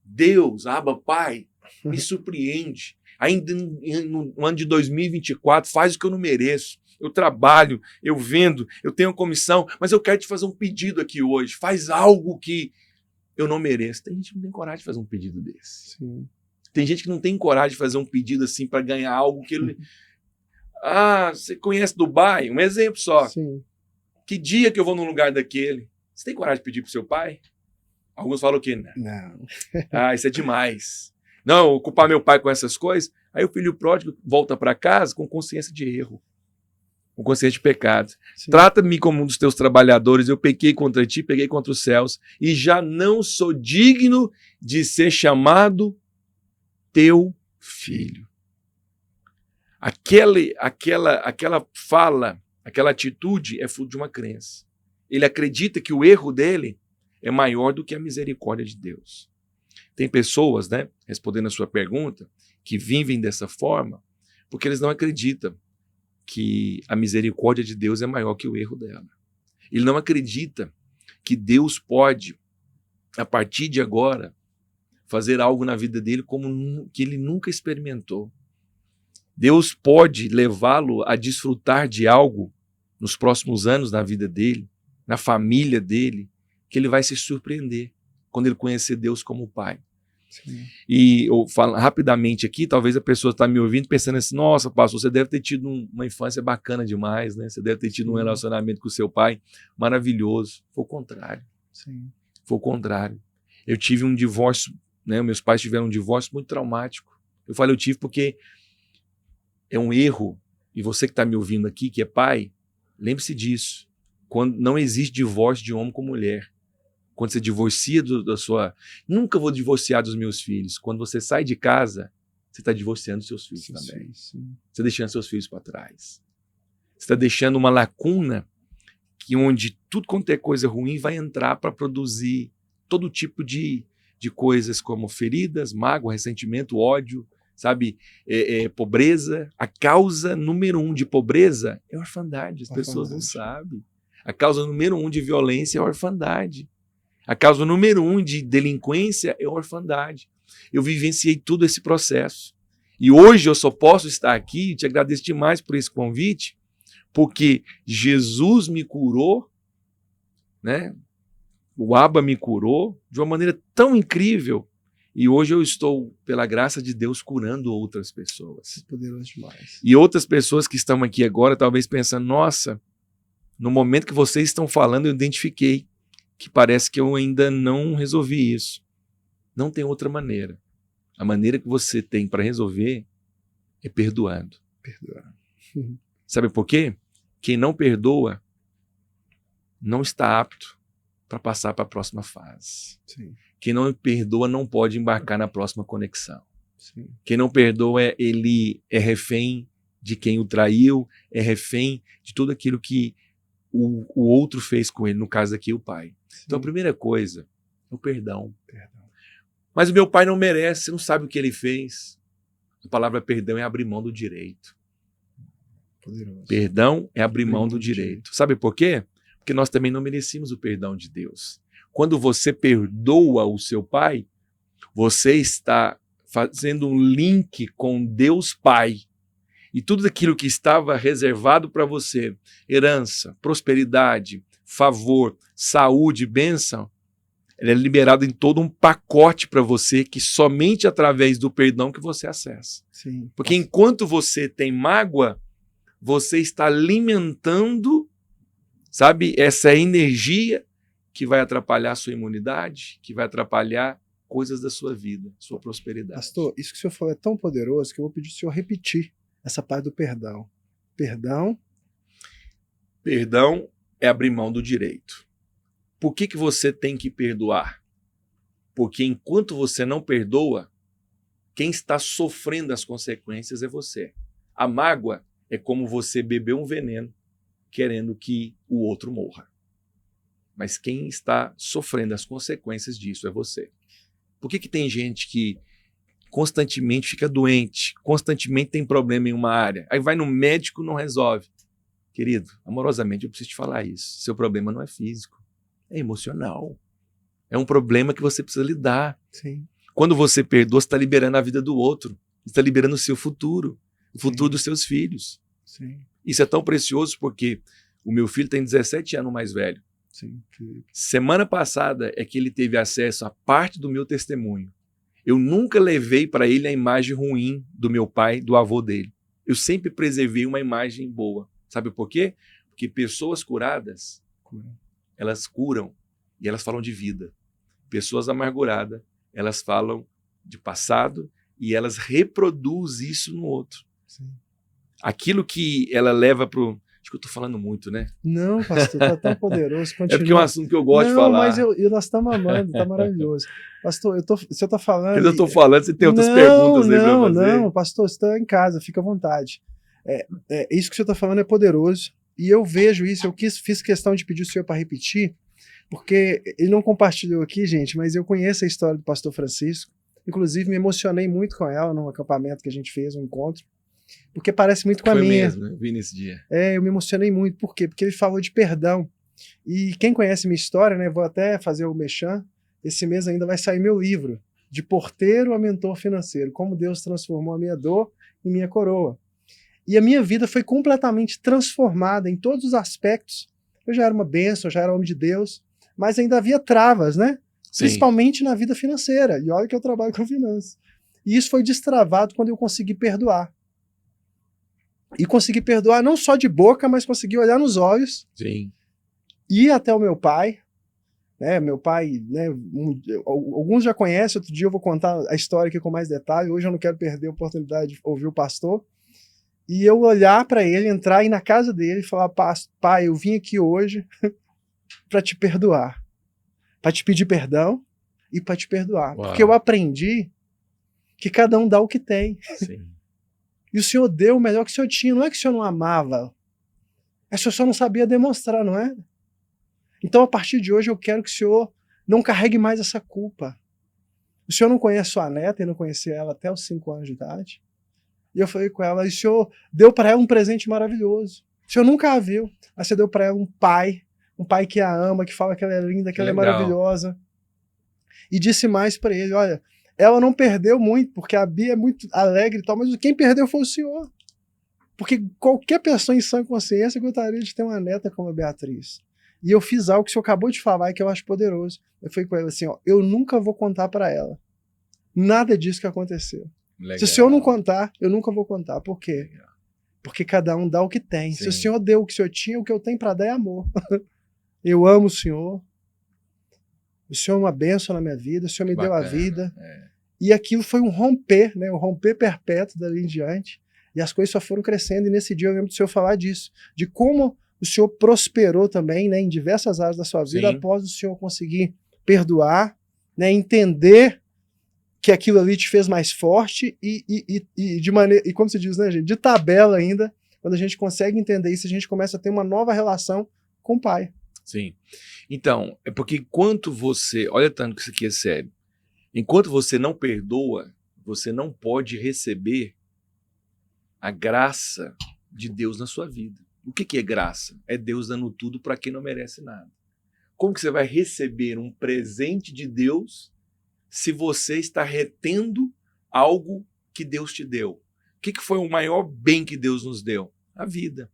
Deus, Abba, pai, me surpreende. Ainda no ano de 2024, faz o que eu não mereço. Eu trabalho, eu vendo, eu tenho comissão, mas eu quero te fazer um pedido aqui hoje. Faz algo que eu não mereço. Tem gente que não tem coragem de fazer um pedido desse. Sim. Tem gente que não tem coragem de fazer um pedido assim para ganhar algo que ele... Ah, você conhece Dubai? Um exemplo só. Sim. Que dia que eu vou num lugar daquele? Você tem coragem de pedir pro seu pai? Alguns falam que não. Não. Ah, isso é demais. Não, culpar meu pai com essas coisas. Aí o filho pródigo volta para casa com consciência de erro, com consciência de pecado. Sim. Trata-me como um dos teus trabalhadores, eu pequei contra ti, peguei contra os céus, e já não sou digno de ser chamado teu filho. Aquela fala, aquela atitude é fruto de uma crença. Ele acredita que o erro dele é maior do que a misericórdia de Deus. Tem pessoas, né, respondendo a sua pergunta, que vivem dessa forma porque eles não acreditam que a misericórdia de Deus é maior que o erro dela. Ele não acredita que Deus pode, a partir de agora, fazer algo na vida dele como que ele nunca experimentou. Deus pode levá-lo a desfrutar de algo nos próximos anos na vida dele, na família dele, que ele vai se surpreender quando ele conhecer Deus como Pai. Sim. E eu falo rapidamente aqui, talvez a pessoa está me ouvindo pensando assim, nossa, pastor, você deve ter tido uma infância bacana demais, né? Você deve ter tido um relacionamento com o seu pai maravilhoso. Foi o contrário. Sim. Foi o contrário. Eu tive um divórcio, né? Meus pais tiveram um divórcio muito traumático. Eu falo eu tive porque é um erro, e você que está me ouvindo aqui, que é pai, lembre-se disso. Quando não existe divórcio de homem com mulher. Quando você divorcia da sua... Nunca vou divorciar dos meus filhos. Quando você sai de casa, você está divorciando seus filhos também. Sim. Você está deixando seus filhos para trás. Você está deixando uma lacuna onde tudo quanto é coisa ruim vai entrar para produzir todo tipo de coisas como feridas, mágoa, ressentimento, ódio, sabe? Pobreza. A causa número 1 de pobreza é a orfandade. As pessoas não sabem. A causa número 1 de violência é a orfandade. A causa número 1 de delinquência é a orfandade. Eu vivenciei todo esse processo. E hoje eu só posso estar aqui e te agradeço demais por esse convite, porque Jesus me curou, né? O Abba me curou de uma maneira tão incrível. E hoje eu estou, pela graça de Deus, curando outras pessoas. Poderoso demais. E outras pessoas que estão aqui agora, talvez pensando, nossa, no momento que vocês estão falando, eu identifiquei que parece que eu ainda não resolvi isso. Não tem outra maneira. A maneira que você tem para resolver é perdoando. Sabe por quê? Quem não perdoa não está apto para passar para a próxima fase. Sim. Quem não perdoa não pode embarcar na próxima conexão. Sim. Quem não perdoa, ele é refém de quem o traiu, é refém de tudo aquilo que o outro fez com ele, no caso aqui o pai. Sim. Então a primeira coisa é o perdão. Mas o meu pai não merece, você não sabe o que ele fez. A palavra perdão é abrir mão do direito. Poderoso. Perdão é abrir mão do direito. Sabe por quê? Porque nós também não merecíamos o perdão de Deus. Quando você perdoa o seu pai, você está fazendo um link com Deus Pai. E tudo aquilo que estava reservado para você, herança, prosperidade, favor, saúde, bênção, ele é liberado em todo um pacote para você que somente através do perdão que você acessa. Sim. Porque enquanto você tem mágoa, você está alimentando, sabe, essa energia que vai atrapalhar a sua imunidade, que vai atrapalhar coisas da sua vida, sua prosperidade. Pastor, isso que o senhor falou é tão poderoso que eu vou pedir o senhor repetir essa parte do perdão. Perdão é abrir mão do direito. Por que você tem que perdoar? Porque enquanto você não perdoa, quem está sofrendo as consequências é você. A mágoa é como você beber um veneno querendo que o outro morra. Mas quem está sofrendo as consequências disso é você. Por que tem gente que constantemente fica doente, constantemente tem problema em uma área, aí vai no médico e não resolve? Querido, amorosamente eu preciso te falar isso. Seu problema não é físico, é emocional. É um problema que você precisa lidar. Sim. Quando você perdoa, você está liberando a vida do outro, está liberando o seu futuro, o futuro dos seus filhos. Sim. Isso é tão precioso porque o meu filho tem 17 anos mais velho. Sim. Semana passada é que ele teve acesso a parte do meu testemunho. Eu nunca levei para ele a imagem ruim do meu pai, do avô dele. Eu sempre preservei uma imagem boa. Sabe por quê? Porque pessoas curadas, elas curam e elas falam de vida. Pessoas amarguradas, elas falam de passado e elas reproduzem isso no outro. Sim. Aquilo que ela leva para o... Acho que eu estou falando muito, né? Não, pastor, está tão poderoso. Continua. É porque é um assunto que eu gosto de falar. Não, mas nós estamos amando, está maravilhoso. Pastor, o senhor está falando... Mas eu estou falando, você tem outras perguntas aí para fazer? Não, pastor, você está em casa, fica à vontade. Isso que o senhor está falando é poderoso. E eu vejo isso, fiz questão de pedir o senhor para repetir, porque ele não compartilhou aqui, gente, mas eu conheço a história do pastor Francisco. Inclusive, me emocionei muito com ela num acampamento que a gente fez, um encontro, porque parece muito com a minha. Foi mesmo, eu vi nesse dia. Eu me emocionei muito. Por quê? Porque ele falou de perdão. E quem conhece minha história, né, vou até fazer o merchan, esse mês ainda vai sair meu livro, De Porteiro a Mentor Financeiro, como Deus transformou a minha dor em minha coroa. E a minha vida foi completamente transformada em todos os aspectos. Eu já era uma bênção, eu já era homem de Deus, mas ainda havia travas, né? Sim. Principalmente na vida financeira. E olha que eu trabalho com finanças. E isso foi destravado quando eu consegui perdoar. E consegui perdoar não só de boca, mas consegui olhar nos olhos. Sim. Ir até o meu pai. Né, meu pai, né, alguns já conhecem, outro dia eu vou contar a história aqui com mais detalhe. Hoje eu não quero perder a oportunidade de ouvir o pastor. E eu olhar para ele, entrar aí na casa dele e falar: pai, eu vim aqui hoje para te perdoar, para te pedir perdão e para te perdoar. Uau. Porque eu aprendi que cada um dá o que tem. Sim. E o Senhor deu o melhor que o Senhor tinha. Não é que o Senhor não amava, é que o Senhor só não sabia demonstrar, não é? Então, a partir de hoje, eu quero que o Senhor não carregue mais essa culpa. O Senhor não conhece sua neta e não conhecia ela até os 5 anos de idade. E eu falei com ela, e o Senhor deu para ela um presente maravilhoso. O Senhor nunca a viu, mas você deu para ela um pai que a ama, que fala que ela é linda, que ela é maravilhosa. E disse mais para ele, olha, ela não perdeu muito, porque a Bia é muito alegre e tal, mas quem perdeu foi o Senhor. Porque qualquer pessoa em sã consciência gostaria de ter uma neta como a Beatriz. E eu fiz algo que o Senhor acabou de falar e que eu acho poderoso. Eu falei com ela assim, ó, eu nunca vou contar para ela nada disso que aconteceu. Legal. Se o Senhor não contar, eu nunca vou contar. Por quê? Legal. Porque cada um dá o que tem. Sim. Se o Senhor deu o que o Senhor tinha, o que eu tenho para dar é amor. Eu amo o Senhor. O Senhor é uma bênção na minha vida. O Senhor me deu a vida. E aquilo foi um romper, né? Um romper perpétuo dali em diante. E as coisas só foram crescendo. E nesse dia eu lembro do Senhor falar disso. De como o Senhor prosperou também, né? Em diversas áreas da sua vida. Sim. Após o Senhor conseguir perdoar, né? Entender que aquilo ali te fez mais forte e de maneira, e como se diz, né, gente, de tabela ainda, quando a gente consegue entender isso, a gente começa a ter uma nova relação com o Pai. Sim. Então, é porque enquanto você, olha tanto que isso aqui é sério, enquanto você não perdoa, você não pode receber a graça de Deus na sua vida. O que é graça? É Deus dando tudo para quem não merece nada. Como que você vai receber um presente de Deus se você está retendo algo que Deus te deu? O que foi o maior bem que Deus nos deu? A vida.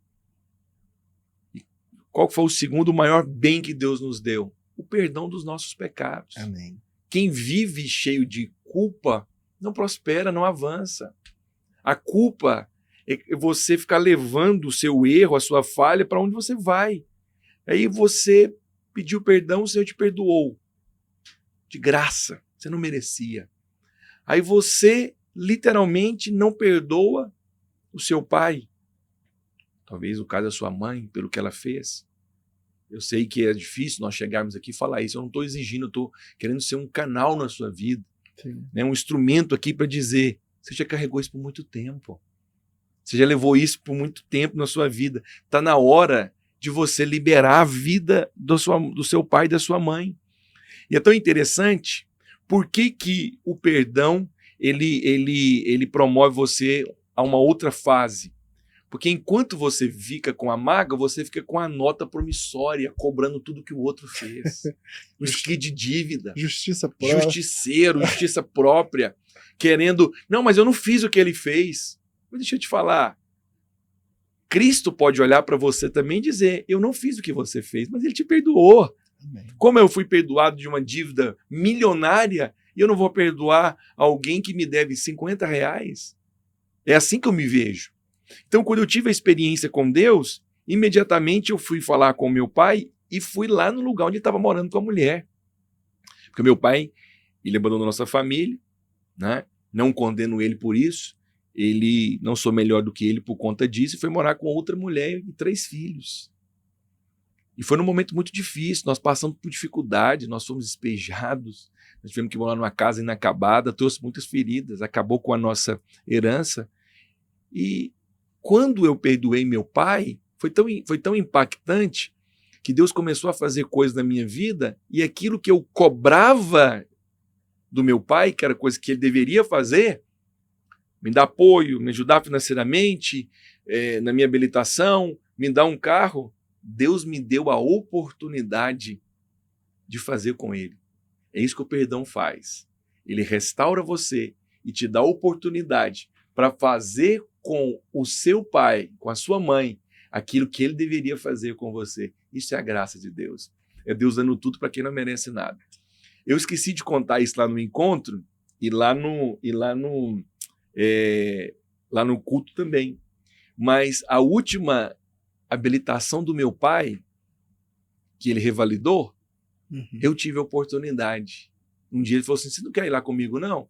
E qual foi o segundo maior bem que Deus nos deu? O perdão dos nossos pecados. Amém. Quem vive cheio de culpa não prospera, não avança. A culpa é você ficar levando o seu erro, a sua falha para onde você vai. Aí você pediu perdão, o Senhor te perdoou. De graça. Você não merecia. Aí você literalmente não perdoa o seu pai. Talvez o caso da sua mãe, pelo que ela fez. Eu sei que é difícil nós chegarmos aqui e falar isso. Eu não estou exigindo, eu estou querendo ser um canal na sua vida. Né? Um instrumento aqui para dizer, você já carregou isso por muito tempo. Você já levou isso por muito tempo na sua vida. Está na hora de você liberar a vida do seu pai e da sua mãe. E é tão interessante. Por que o perdão ele promove você a uma outra fase? Porque enquanto você fica com a mágoa, você fica com a nota promissória, cobrando tudo que o outro fez. Um esquema de dívida. Justiça própria. Justiceiro, justiça própria. Querendo, não, mas eu não fiz o que ele fez. Mas deixa eu te falar. Cristo pode olhar para você também e dizer, eu não fiz o que você fez, mas ele te perdoou. Como eu fui perdoado de uma dívida milionária e eu não vou perdoar alguém que me deve R$50? É assim que eu me vejo. Então, quando eu tive a experiência com Deus, imediatamente eu fui falar com meu pai e fui lá no lugar onde estava morando com a mulher. Porque meu pai, ele abandonou nossa família, né? Não condeno ele por isso, ele não sou melhor do que ele por conta disso, e foi morar com outra mulher e 3 filhos. E foi num momento muito difícil, nós passamos por dificuldade, nós fomos despejados, nós tivemos que morar numa casa inacabada, trouxe muitas feridas, acabou com a nossa herança. E quando eu perdoei meu pai, foi tão impactante que Deus começou a fazer coisas na minha vida e aquilo que eu cobrava do meu pai, que era coisa que ele deveria fazer, me dar apoio, me ajudar financeiramente, na minha habilitação, me dar um carro, Deus me deu a oportunidade de fazer com ele. É isso que o perdão faz. Ele restaura você e te dá a oportunidade para fazer com o seu pai, com a sua mãe, aquilo que ele deveria fazer com você. Isso é a graça de Deus. É Deus dando tudo para quem não merece nada. Eu esqueci de contar isso lá no encontro e lá no culto também. Mas a última habilitação do meu pai, que ele revalidou, eu tive a oportunidade. Um dia ele falou assim, você não quer ir lá comigo, não?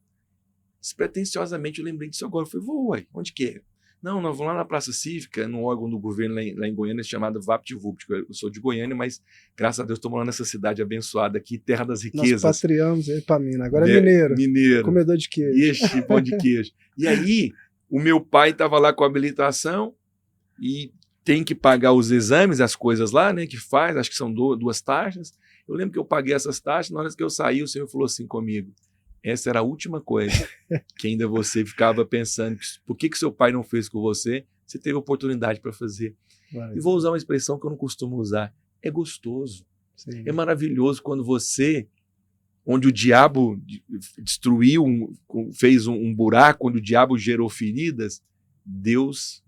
Despretensiosamente eu lembrei disso agora. Eu falei, vou, ué, onde que é? Não, nós vamos lá na Praça Cívica, num órgão do governo lá em Goiânia, chamado VaptVupt. Eu sou de Goiânia, mas graças a Deus estou morando nessa cidade abençoada aqui, terra das riquezas. Nós patriamos aí para Minas. Agora é mineiro. Mineiro. Comedor de queijo. Ixi, pão de queijo. E aí, o meu pai estava lá com a habilitação e tem que pagar os exames, as coisas lá, né, que faz, acho que são duas taxas. Eu lembro que eu paguei essas taxas, na hora que eu saí, o senhor falou assim comigo, essa era a última coisa que ainda você ficava pensando, por que seu pai não fez com você? Você teve oportunidade para fazer. E vou usar uma expressão que eu não costumo usar, é gostoso. Sim. É maravilhoso quando você, onde o diabo destruiu, fez um buraco, onde o diabo gerou feridas, Deus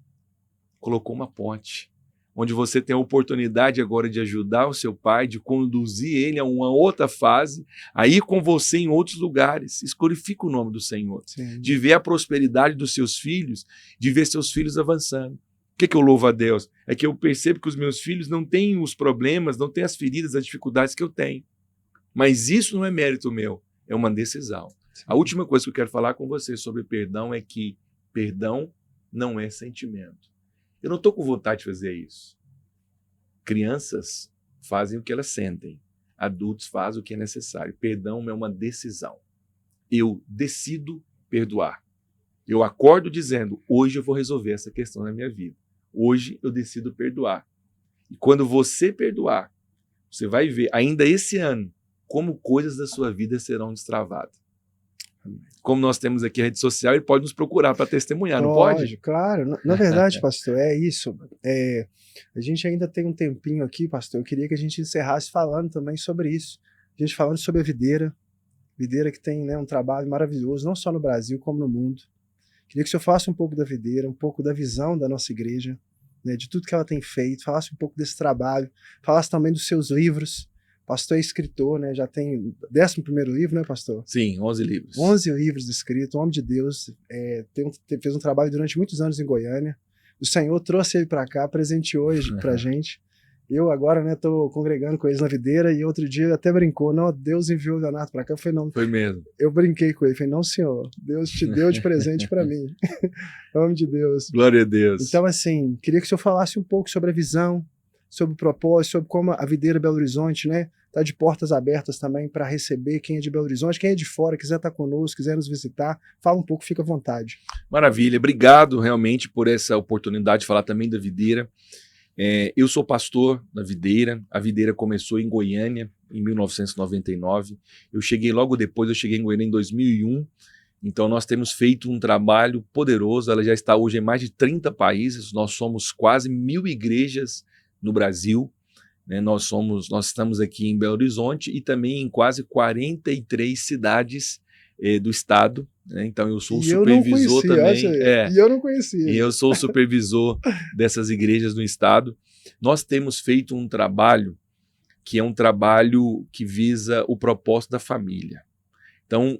colocou uma ponte, onde você tem a oportunidade agora de ajudar o seu pai, de conduzir ele a uma outra fase, a ir com você em outros lugares. Isso glorifica o nome do Senhor. Sim. De ver a prosperidade dos seus filhos, de ver seus filhos avançando. O que eu louvo a Deus? É que eu percebo que os meus filhos não têm os problemas, não têm as feridas, as dificuldades que eu tenho. Mas isso não é mérito meu, é uma decisão. Sim. A última coisa que eu quero falar com você sobre perdão é que perdão não é sentimento. Eu não estou com vontade de fazer isso. Crianças fazem o que elas sentem. Adultos fazem o que é necessário. Perdão é uma decisão. Eu decido perdoar. Eu acordo dizendo, hoje eu vou resolver essa questão na minha vida. Hoje eu decido perdoar. E quando você perdoar, você vai ver, ainda esse ano, como coisas da sua vida serão destravadas. Como nós temos aqui a rede social, ele pode nos procurar para testemunhar, não pode? Claro. Na verdade, pastor, é isso. A gente ainda tem um tempinho aqui, pastor. Eu queria que a gente encerrasse falando também sobre isso. A gente falando sobre a videira que tem, né, um trabalho maravilhoso, não só no Brasil, como no mundo. Queria que o senhor falasse um pouco da videira, um pouco da visão da nossa igreja, né, de tudo que ela tem feito, falasse um pouco desse trabalho, falasse também dos seus livros. Pastor é escritor, né? Já tem 11º livro, né, pastor? Sim, 11 livros. 11 livros escritos, homem de Deus. Fez um trabalho durante muitos anos em Goiânia. O Senhor trouxe ele para cá, presenteou hoje pra gente. Eu agora, né, tô congregando com eles na videira e outro dia até brincou, não, Deus enviou o Leonardo para cá. Eu falei, não. Foi mesmo. Eu brinquei com ele, falei, não, senhor, Deus te deu de presente para mim. Homem de Deus. Glória a Deus. Então, assim, queria que o senhor falasse um pouco sobre a visão, sobre o propósito, sobre como a videira Belo Horizonte, né, está de portas abertas também para receber quem é de Belo Horizonte, quem é de fora, quiser estar conosco, quiser nos visitar, fala um pouco, fica à vontade. Maravilha, obrigado realmente por essa oportunidade de falar também da videira. Eu sou pastor da videira, a videira começou em Goiânia em 1999, eu cheguei logo depois, eu cheguei em Goiânia em 2001, então nós temos feito um trabalho poderoso, ela já está hoje em mais de 30 países, nós somos quase 1000 igrejas no Brasil, né? Nós estamos aqui em Belo Horizonte e também em quase 43 cidades do estado, né? Então eu sou o supervisor também. E eu não conhecia. E eu sou o supervisor dessas igrejas no estado. Nós temos feito um trabalho que é um trabalho que visa o propósito da família. Então,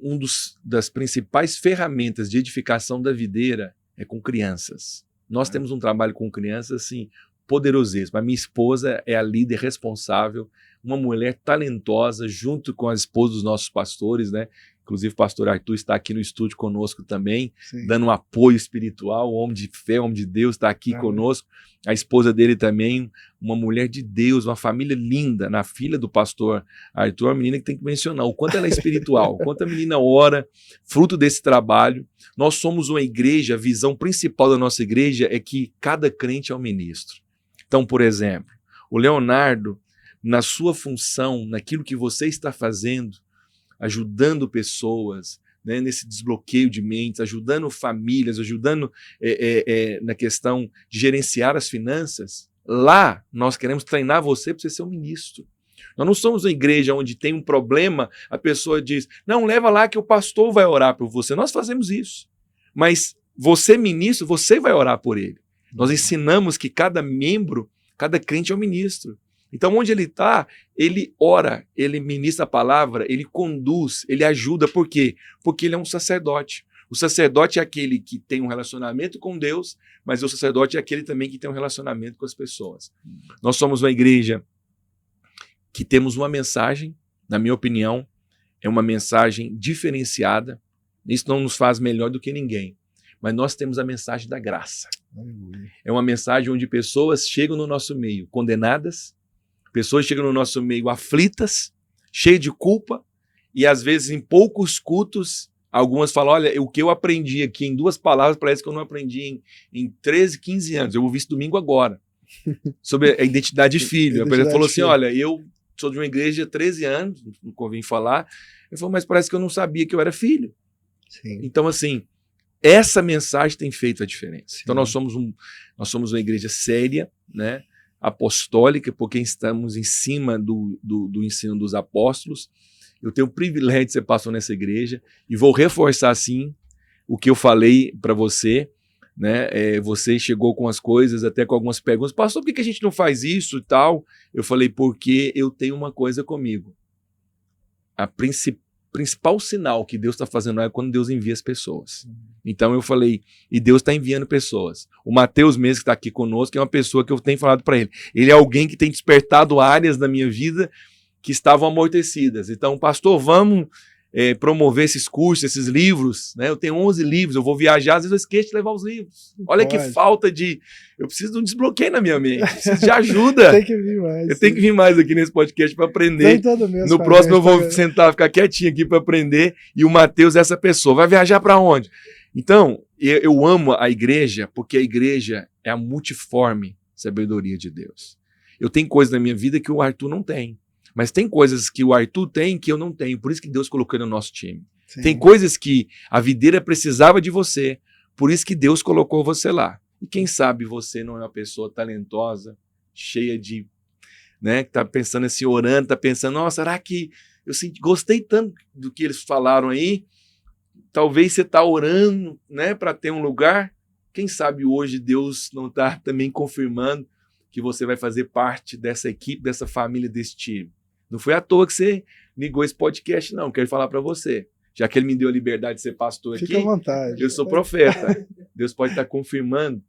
das principais ferramentas de edificação da videira é com crianças. Nós temos um trabalho com crianças, assim, poderosíssimo. A minha esposa é a líder responsável, uma mulher talentosa, junto com a esposa dos nossos pastores, né? Inclusive o pastor Arthur está aqui no estúdio conosco também, sim, dando um apoio espiritual, o homem de fé, o homem de Deus está aqui conosco. A esposa dele também, uma mulher de Deus, uma família linda. Na filha do pastor Arthur, uma menina que tem que mencionar o quanto ela é espiritual, o quanto a menina ora, fruto desse trabalho. Nós somos uma igreja, a visão principal da nossa igreja é que cada crente é um ministro. Então, por exemplo, o Leonardo, na sua função, naquilo que você está fazendo, ajudando pessoas, né, nesse desbloqueio de mentes, ajudando famílias, ajudando na questão de gerenciar as finanças, lá nós queremos treinar você para você ser um ministro. Nós não somos uma igreja onde tem um problema, a pessoa diz, não, leva lá que o pastor vai orar por você. Nós fazemos isso. Mas você, ministro, você vai orar por ele. Nós ensinamos que cada membro, cada crente é um ministro. Então, onde ele está, ele ora, ele ministra a palavra, ele conduz, ele ajuda. Por quê? Porque ele é um sacerdote. O sacerdote é aquele que tem um relacionamento com Deus, mas o sacerdote é aquele também que tem um relacionamento com as pessoas. Nós somos uma igreja que temos uma mensagem, na minha opinião, é uma mensagem diferenciada. Isso não nos faz melhor do que ninguém. Mas nós temos a mensagem da graça. Aleluia. É uma mensagem onde pessoas chegam no nosso meio condenadas, pessoas chegam no nosso meio aflitas, cheias de culpa, e às vezes em poucos cultos, algumas falam, olha, o que eu aprendi aqui em 2 palavras parece que eu não aprendi em 13, 15 anos. Eu ouvi isso domingo agora, sobre a identidade de filho. A pessoa falou assim, olha, eu sou de uma igreja há 13 anos, não convém falar. Ele falou, mas parece que eu não sabia que eu era filho. Sim. Então, assim, essa mensagem tem feito a diferença. Sim. Então, nós somos uma igreja séria, né, apostólica, porque estamos em cima do ensino dos apóstolos. Eu tenho o privilégio de ser pastor nessa igreja e vou reforçar, assim, o que eu falei para você, né? Você chegou com as coisas, até com algumas perguntas. Pastor, por que a gente não faz isso e tal? Eu falei, porque eu tenho uma coisa comigo. A principal sinal que Deus está fazendo é quando Deus envia as pessoas. Então eu falei, e Deus está enviando pessoas. O Mateus mesmo, que está aqui conosco, é uma pessoa que eu tenho falado para ele. Ele é alguém que tem despertado áreas da minha vida que estavam amortecidas. Então, pastor, vamos promover esses cursos, esses livros, né? Eu tenho 11 livros, eu vou viajar, às vezes eu esqueço de levar os livros. Olha que falta de... Eu preciso de um desbloqueio na minha mente, preciso de ajuda. Tem que vir mais. Eu tenho que vir mais aqui nesse podcast para aprender. No próximo eu vou sentar, ficar quietinho aqui para aprender, e o Mateus é essa pessoa. Vai viajar para onde? Então, eu amo a igreja, porque a igreja é a multiforme sabedoria de Deus. Eu tenho coisas na minha vida que o Arthur não tem. Mas tem coisas que o Arthur tem que eu não tenho. Por isso que Deus colocou ele no nosso time. Sim. Tem coisas que a videira precisava de você. Por isso que Deus colocou você lá. E quem sabe você não é uma pessoa talentosa, cheia de... né, que está pensando assim, orando, está pensando, nossa, será que eu gostei tanto do que eles falaram aí? Talvez você está orando, né, para ter um lugar. Quem sabe hoje Deus não está também confirmando que você vai fazer parte dessa equipe, dessa família, desse time. Não foi à toa que você ligou esse podcast, não. Quero falar para você. Já que ele me deu a liberdade de ser pastor aqui, fica à vontade. Eu sou profeta. Deus pode estar confirmando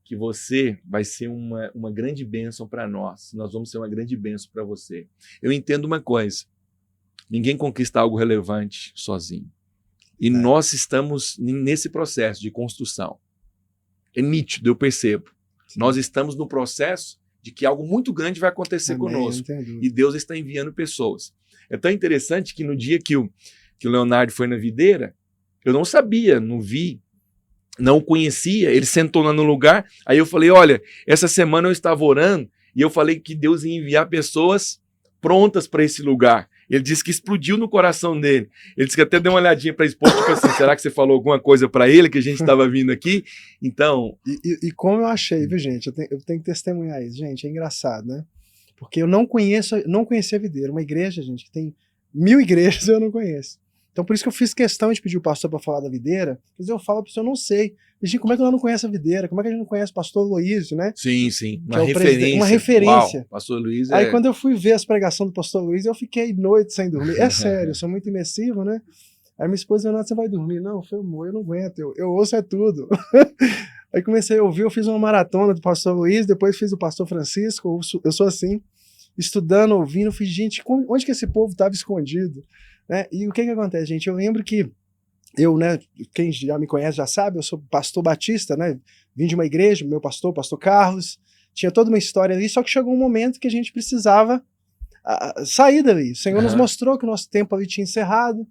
que você vai ser uma grande bênção para nós. Nós vamos ser uma grande bênção para você. Eu entendo uma coisa. Ninguém conquista algo relevante sozinho. E nós estamos nesse processo de construção. É nítido, eu percebo. Sim. Nós estamos no processo de que algo muito grande vai acontecer conosco. E Deus está enviando pessoas. É tão interessante que no dia que o Leonardo foi na videira, eu não sabia, não vi, não o conhecia. Ele sentou lá no lugar, aí eu falei, olha, essa semana eu estava orando e eu falei que Deus ia enviar pessoas prontas para esse lugar. Ele disse que explodiu no coração dele. Ele disse que até deu uma olhadinha para a esposa, tipo assim, será que você falou alguma coisa para ele que a gente estava vindo aqui? Então... E como eu achei, viu, gente? Eu tenho que testemunhar isso. Gente, é engraçado, né? Porque eu não conhecia a videira. Uma igreja, gente, que tem 1000 igrejas, eu não conheço. Então por isso que eu fiz questão de pedir o pastor para falar da videira. Porque eu falo para o senhor, eu não sei. Gente, como é que nós não conhece a videira? Como é que a gente não conhece o pastor Luiz, né? Sim, sim. Uma referência. Uma referência. Uau, pastor Luiz Aí quando eu fui ver as pregações do pastor Luiz, eu fiquei noite sem dormir. É sério, eu sou muito imersivo, né? Aí minha esposa disse, você vai dormir? Não, eu não aguento, eu ouço é tudo. Aí comecei a ouvir, eu fiz uma maratona do pastor Luiz, depois fiz do pastor Francisco, eu sou assim, estudando, ouvindo, fiz, gente, onde que esse povo estava escondido? Né? E o que acontece, gente? Eu lembro que eu, né, quem já me conhece já sabe, eu sou pastor batista, né, vim de uma igreja, meu pastor Carlos, tinha toda uma história ali, só que chegou um momento que a gente precisava sair dali. O Senhor nos mostrou que o nosso tempo ali tinha encerrado,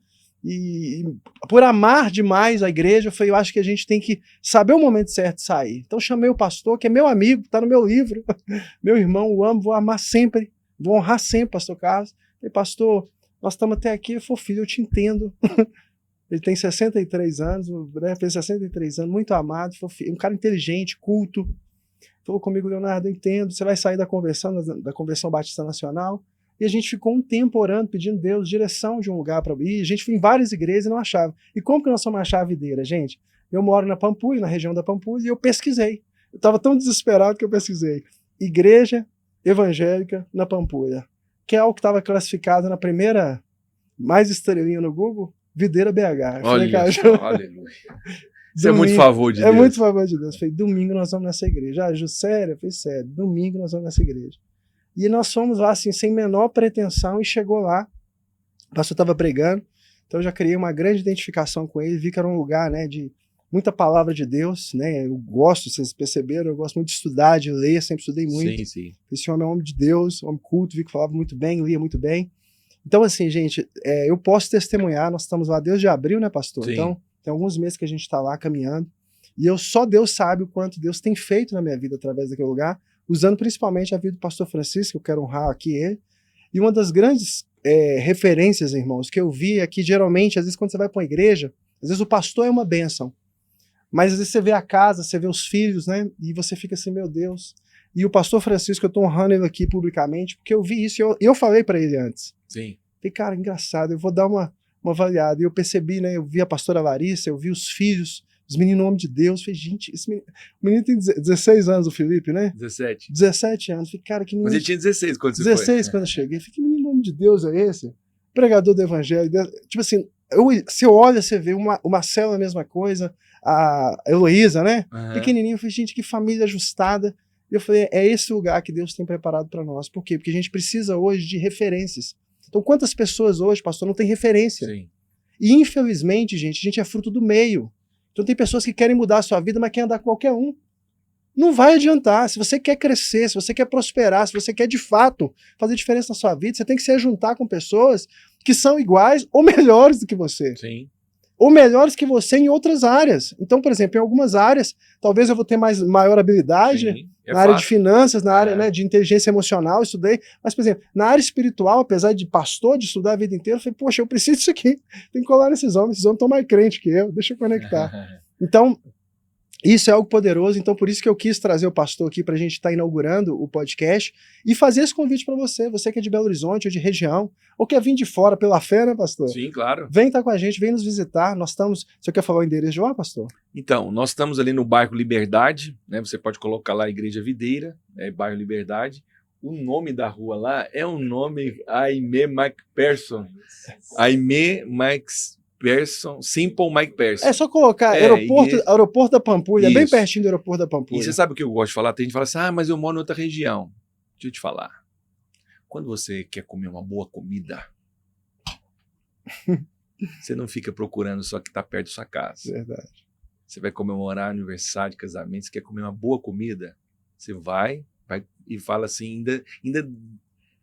e por amar demais a igreja, eu acho que a gente tem que saber o momento certo de sair. Então chamei o pastor, que é meu amigo, está no meu livro, meu irmão, o amo, vou amar sempre, vou honrar sempre o pastor Carlos. Falei, pastor, nós estamos até aqui. Ele falou, filho, eu te entendo. Ele tem 63 anos, né, fez 63 anos, muito amado, um cara inteligente, culto. Falou comigo, Leonardo, eu entendo, você vai sair da Convenção Batista Nacional. E a gente ficou um tempo orando, pedindo Deus direção de um lugar para ir. A gente foi em várias igrejas e não achava. E como que nós vamos achar a videira, gente? Eu moro na Pampulha, na região da Pampulha, e eu pesquisei. Eu estava tão desesperado que eu pesquisei. Igreja Evangélica na Pampulha, que é algo que estava classificado na primeira mais estrelinha no Google, Videira BH. Olha só, aleluia. Isso é muito favor de Deus. É muito favor de Deus. Eu falei, domingo nós vamos nessa igreja. Ah, Ju, sério? Eu falei, sério, domingo nós vamos nessa igreja. E nós fomos lá, assim, sem menor pretensão, e chegou lá, o pastor estava pregando, então eu já criei uma grande identificação com ele, vi que era um lugar, né, de muita palavra de Deus, né? Eu gosto, vocês perceberam, eu gosto muito de estudar, de ler, sempre estudei muito. Sim, sim. Esse homem é um homem de Deus, um homem culto, vi que falava muito bem, lia muito bem. Então, assim, gente, eu posso testemunhar, nós estamos lá desde abril, né, pastor? Sim. Então, tem alguns meses que a gente está lá caminhando, e só Deus sabe o quanto Deus tem feito na minha vida através daquele lugar, usando principalmente a vida do pastor Francisco, eu quero honrar aqui ele. E uma das grandes referências, irmãos, que eu vi é que geralmente, às vezes quando você vai para uma igreja, às vezes o pastor é uma bênção, mas às vezes você vê a casa, você vê os filhos, né, e você fica assim, meu Deus. E o pastor Francisco, eu estou honrando ele aqui publicamente, porque eu vi isso, e eu falei para ele antes. Sim. Falei, cara, engraçado, eu vou dar uma avaliada. E eu percebi, né, eu vi a pastora Larissa, eu vi os filhos, os meninos, nome de Deus. Falei, gente, o menino tem 16 anos, o Felipe, né? 17. 17 anos. Falei, cara, que menino. Mas ele tinha 16 quando você 16 foi. quando eu cheguei. Falei, que menino, nome de Deus é esse? Pregador do evangelho. Tipo assim, você olha, você vê o Marcelo a mesma coisa, a Heloísa, né? Uhum. Pequenininho. Eu falei, gente, que família ajustada. E eu falei, é esse lugar que Deus tem preparado para nós. Por quê? Porque a gente precisa hoje de referências. Então, quantas pessoas hoje, pastor, não tem referência? Sim. E, infelizmente, gente, a gente é fruto do meio. Então, tem pessoas que querem mudar a sua vida, mas querem andar com qualquer um. Não vai adiantar. Se você quer crescer, se você quer prosperar, se você quer, de fato, fazer diferença na sua vida, você tem que se juntar com pessoas que são iguais ou melhores do que você. Sim. Ou melhores que você em outras áreas. Então, por exemplo, em algumas áreas, talvez eu vou ter maior habilidade, Sim, na área de finanças, na área, né, de inteligência emocional, estudei. Mas, por exemplo, na área espiritual, apesar de pastor, de estudar a vida inteira, eu falei, poxa, eu preciso disso aqui. Tem que colar nesses homens estão mais crentes que eu, deixa eu conectar. Então, isso é algo poderoso, então por isso que eu quis trazer o pastor aqui para a gente estar inaugurando o podcast e fazer esse convite para você que é de Belo Horizonte ou de região, ou quer vir de fora pela fé, né, pastor? Sim, claro. Vem estar com a gente, vem nos visitar, nós estamos... Você quer falar o endereço de lá, pastor? Então, nós estamos ali no bairro Liberdade, né? Você pode colocar lá Igreja Videira, bairro Liberdade. O nome da rua lá é um nome Aimee McPherson. Aimee McPherson, Simple McPherson. É só colocar aeroporto da Pampulha, bem pertinho do aeroporto da Pampulha. E você sabe o que eu gosto de falar? Tem gente que fala assim, mas eu moro em outra região. Deixa eu te falar. Quando você quer comer uma boa comida, você não fica procurando só que está perto da sua casa. Verdade. Você vai comemorar aniversário de casamento, você quer comer uma boa comida, você vai e fala assim,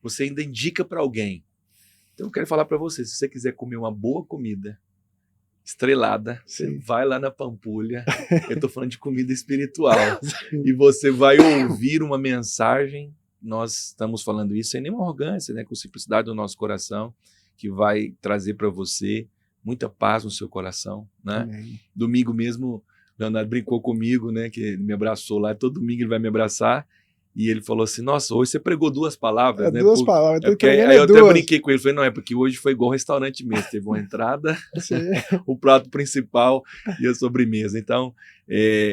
você ainda indica para alguém. Então eu quero falar para você, se você quiser comer uma boa comida, estrelada, você vai lá na Pampulha, eu estou falando de comida espiritual, e você vai ouvir uma mensagem, nós estamos falando isso sem nenhuma arrogância, né, com simplicidade do nosso coração, que vai trazer para você muita paz no seu coração, né? Amém. Domingo mesmo, o Leonardo brincou comigo, né, que ele me abraçou lá, todo domingo ele vai me abraçar, e ele falou assim, nossa, hoje você pregou 2 palavras, né? 2 palavras. Aí eu até brinquei com ele, falei, não, é porque hoje foi igual restaurante mesmo, teve uma entrada, o prato principal e a sobremesa. Então,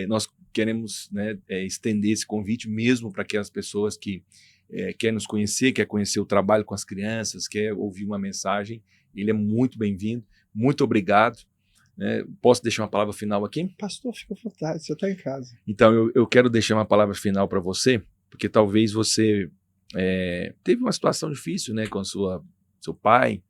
nós queremos, né, estender esse convite mesmo para aquelas pessoas que querem nos conhecer, quer conhecer o trabalho com as crianças, quer ouvir uma mensagem, ele é muito bem-vindo, muito obrigado. Posso deixar uma palavra final aqui? Pastor, fica à vontade, você está em casa. Então, eu quero deixar uma palavra final para você, porque talvez você teve uma situação difícil, né, com seu pai,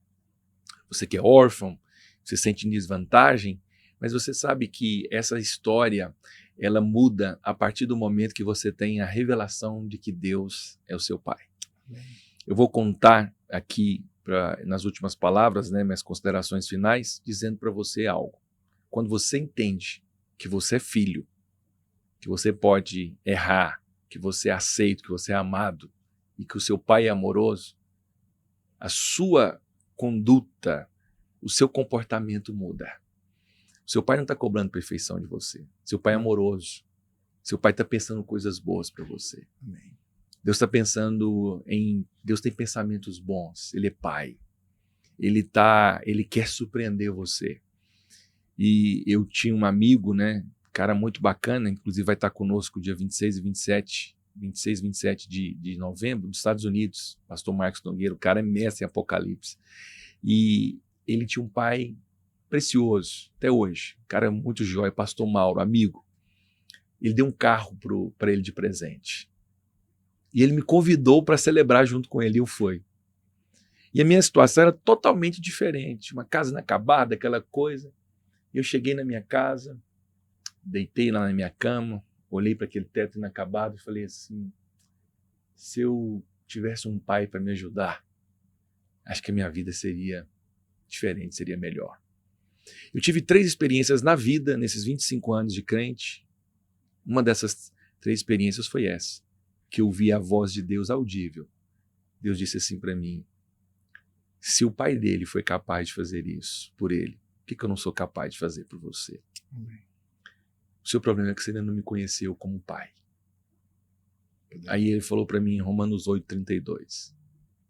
você que é órfão, você sente desvantagem, mas você sabe que essa história, ela muda a partir do momento que você tem a revelação de que Deus é o seu pai. Amém. Eu vou contar aqui, nas últimas palavras, né, minhas considerações finais, dizendo para você algo. Quando você entende que você é filho, que você pode errar, que você é aceito, que você é amado e que o seu pai é amoroso, a sua conduta, o seu comportamento muda. O seu pai não está cobrando perfeição de você. Seu pai é amoroso. Seu pai está pensando coisas boas para você. Amém. Deus está pensando Deus tem pensamentos bons. Ele é pai. Ele quer surpreender você. E eu tinha um amigo, né? Cara muito bacana, inclusive vai estar conosco dia 26 e 27 de novembro, dos Estados Unidos, pastor Marcos Nogueira, o cara é mestre em Apocalipse. E ele tinha um pai precioso, até hoje, cara muito jóia, pastor Mauro, amigo. Ele deu um carro para ele de presente. E ele me convidou para celebrar junto com ele, e eu fui. E a minha situação era totalmente diferente, uma casa inacabada, aquela coisa. Eu cheguei na minha casa, deitei lá na minha cama, olhei para aquele teto inacabado e falei assim, se eu tivesse um pai para me ajudar, acho que a minha vida seria diferente, seria melhor. Eu tive 3 experiências na vida, nesses 25 anos de crente. Uma dessas 3 experiências foi essa, que eu ouvi a voz de Deus audível. Deus disse assim para mim, se o pai dele foi capaz de fazer isso por ele, por que eu não sou capaz de fazer por você? Amém. O seu problema é que você ainda não me conheceu como pai. Aí ele falou para mim em Romanos 8:32,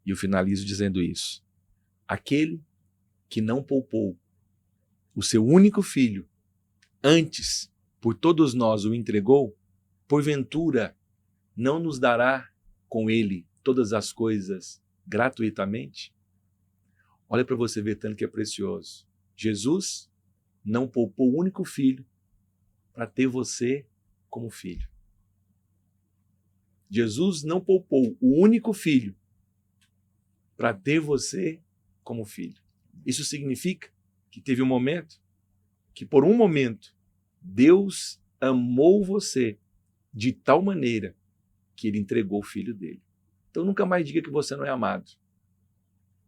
e eu finalizo dizendo isso. Aquele que não poupou o seu único filho, antes por todos nós o entregou, porventura não nos dará com ele todas as coisas gratuitamente? Olha para você ver tanto que é precioso. Jesus não poupou o único filho para ter você como filho. Jesus não poupou o único filho para ter você como filho. Isso significa que teve um momento que, por um momento, Deus amou você de tal maneira que ele entregou o filho dele. Então nunca mais diga que você não é amado.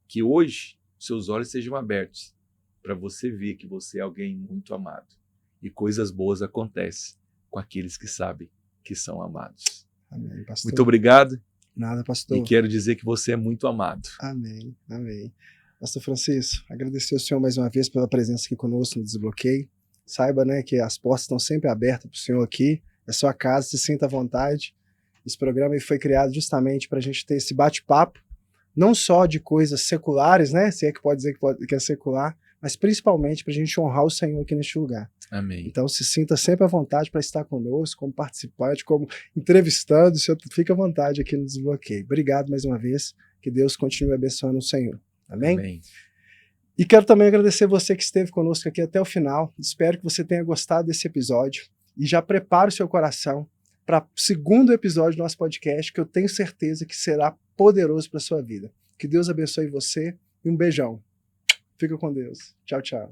Que hoje seus olhos sejam abertos para você ver que você é alguém muito amado. E coisas boas acontecem com aqueles que sabem que são amados. Amém, pastor. Muito obrigado. Nada, pastor. E quero dizer que você é muito amado. Amém, amém. Pastor Francisco, agradecer ao senhor mais uma vez pela presença aqui conosco no Desbloqueio. Saiba, né, que as portas estão sempre abertas para o senhor aqui. É sua casa, se sinta à vontade. Esse programa foi criado justamente para a gente ter esse bate-papo, não só de coisas seculares, né, se é que pode dizer que é secular, mas principalmente para a gente honrar o Senhor aqui neste lugar. Amém. Então se sinta sempre à vontade para estar conosco, como participante, como entrevistando, o senhor fica à vontade aqui no Desbloqueio. Obrigado mais uma vez, que Deus continue abençoando o Senhor. Amém? Amém. E quero também agradecer você que esteve conosco aqui até o final. Espero que você tenha gostado desse episódio e já prepare o seu coração para o segundo episódio do nosso podcast, que eu tenho certeza que será poderoso para a sua vida. Que Deus abençoe você e um beijão. Fica com Deus. Tchau, tchau.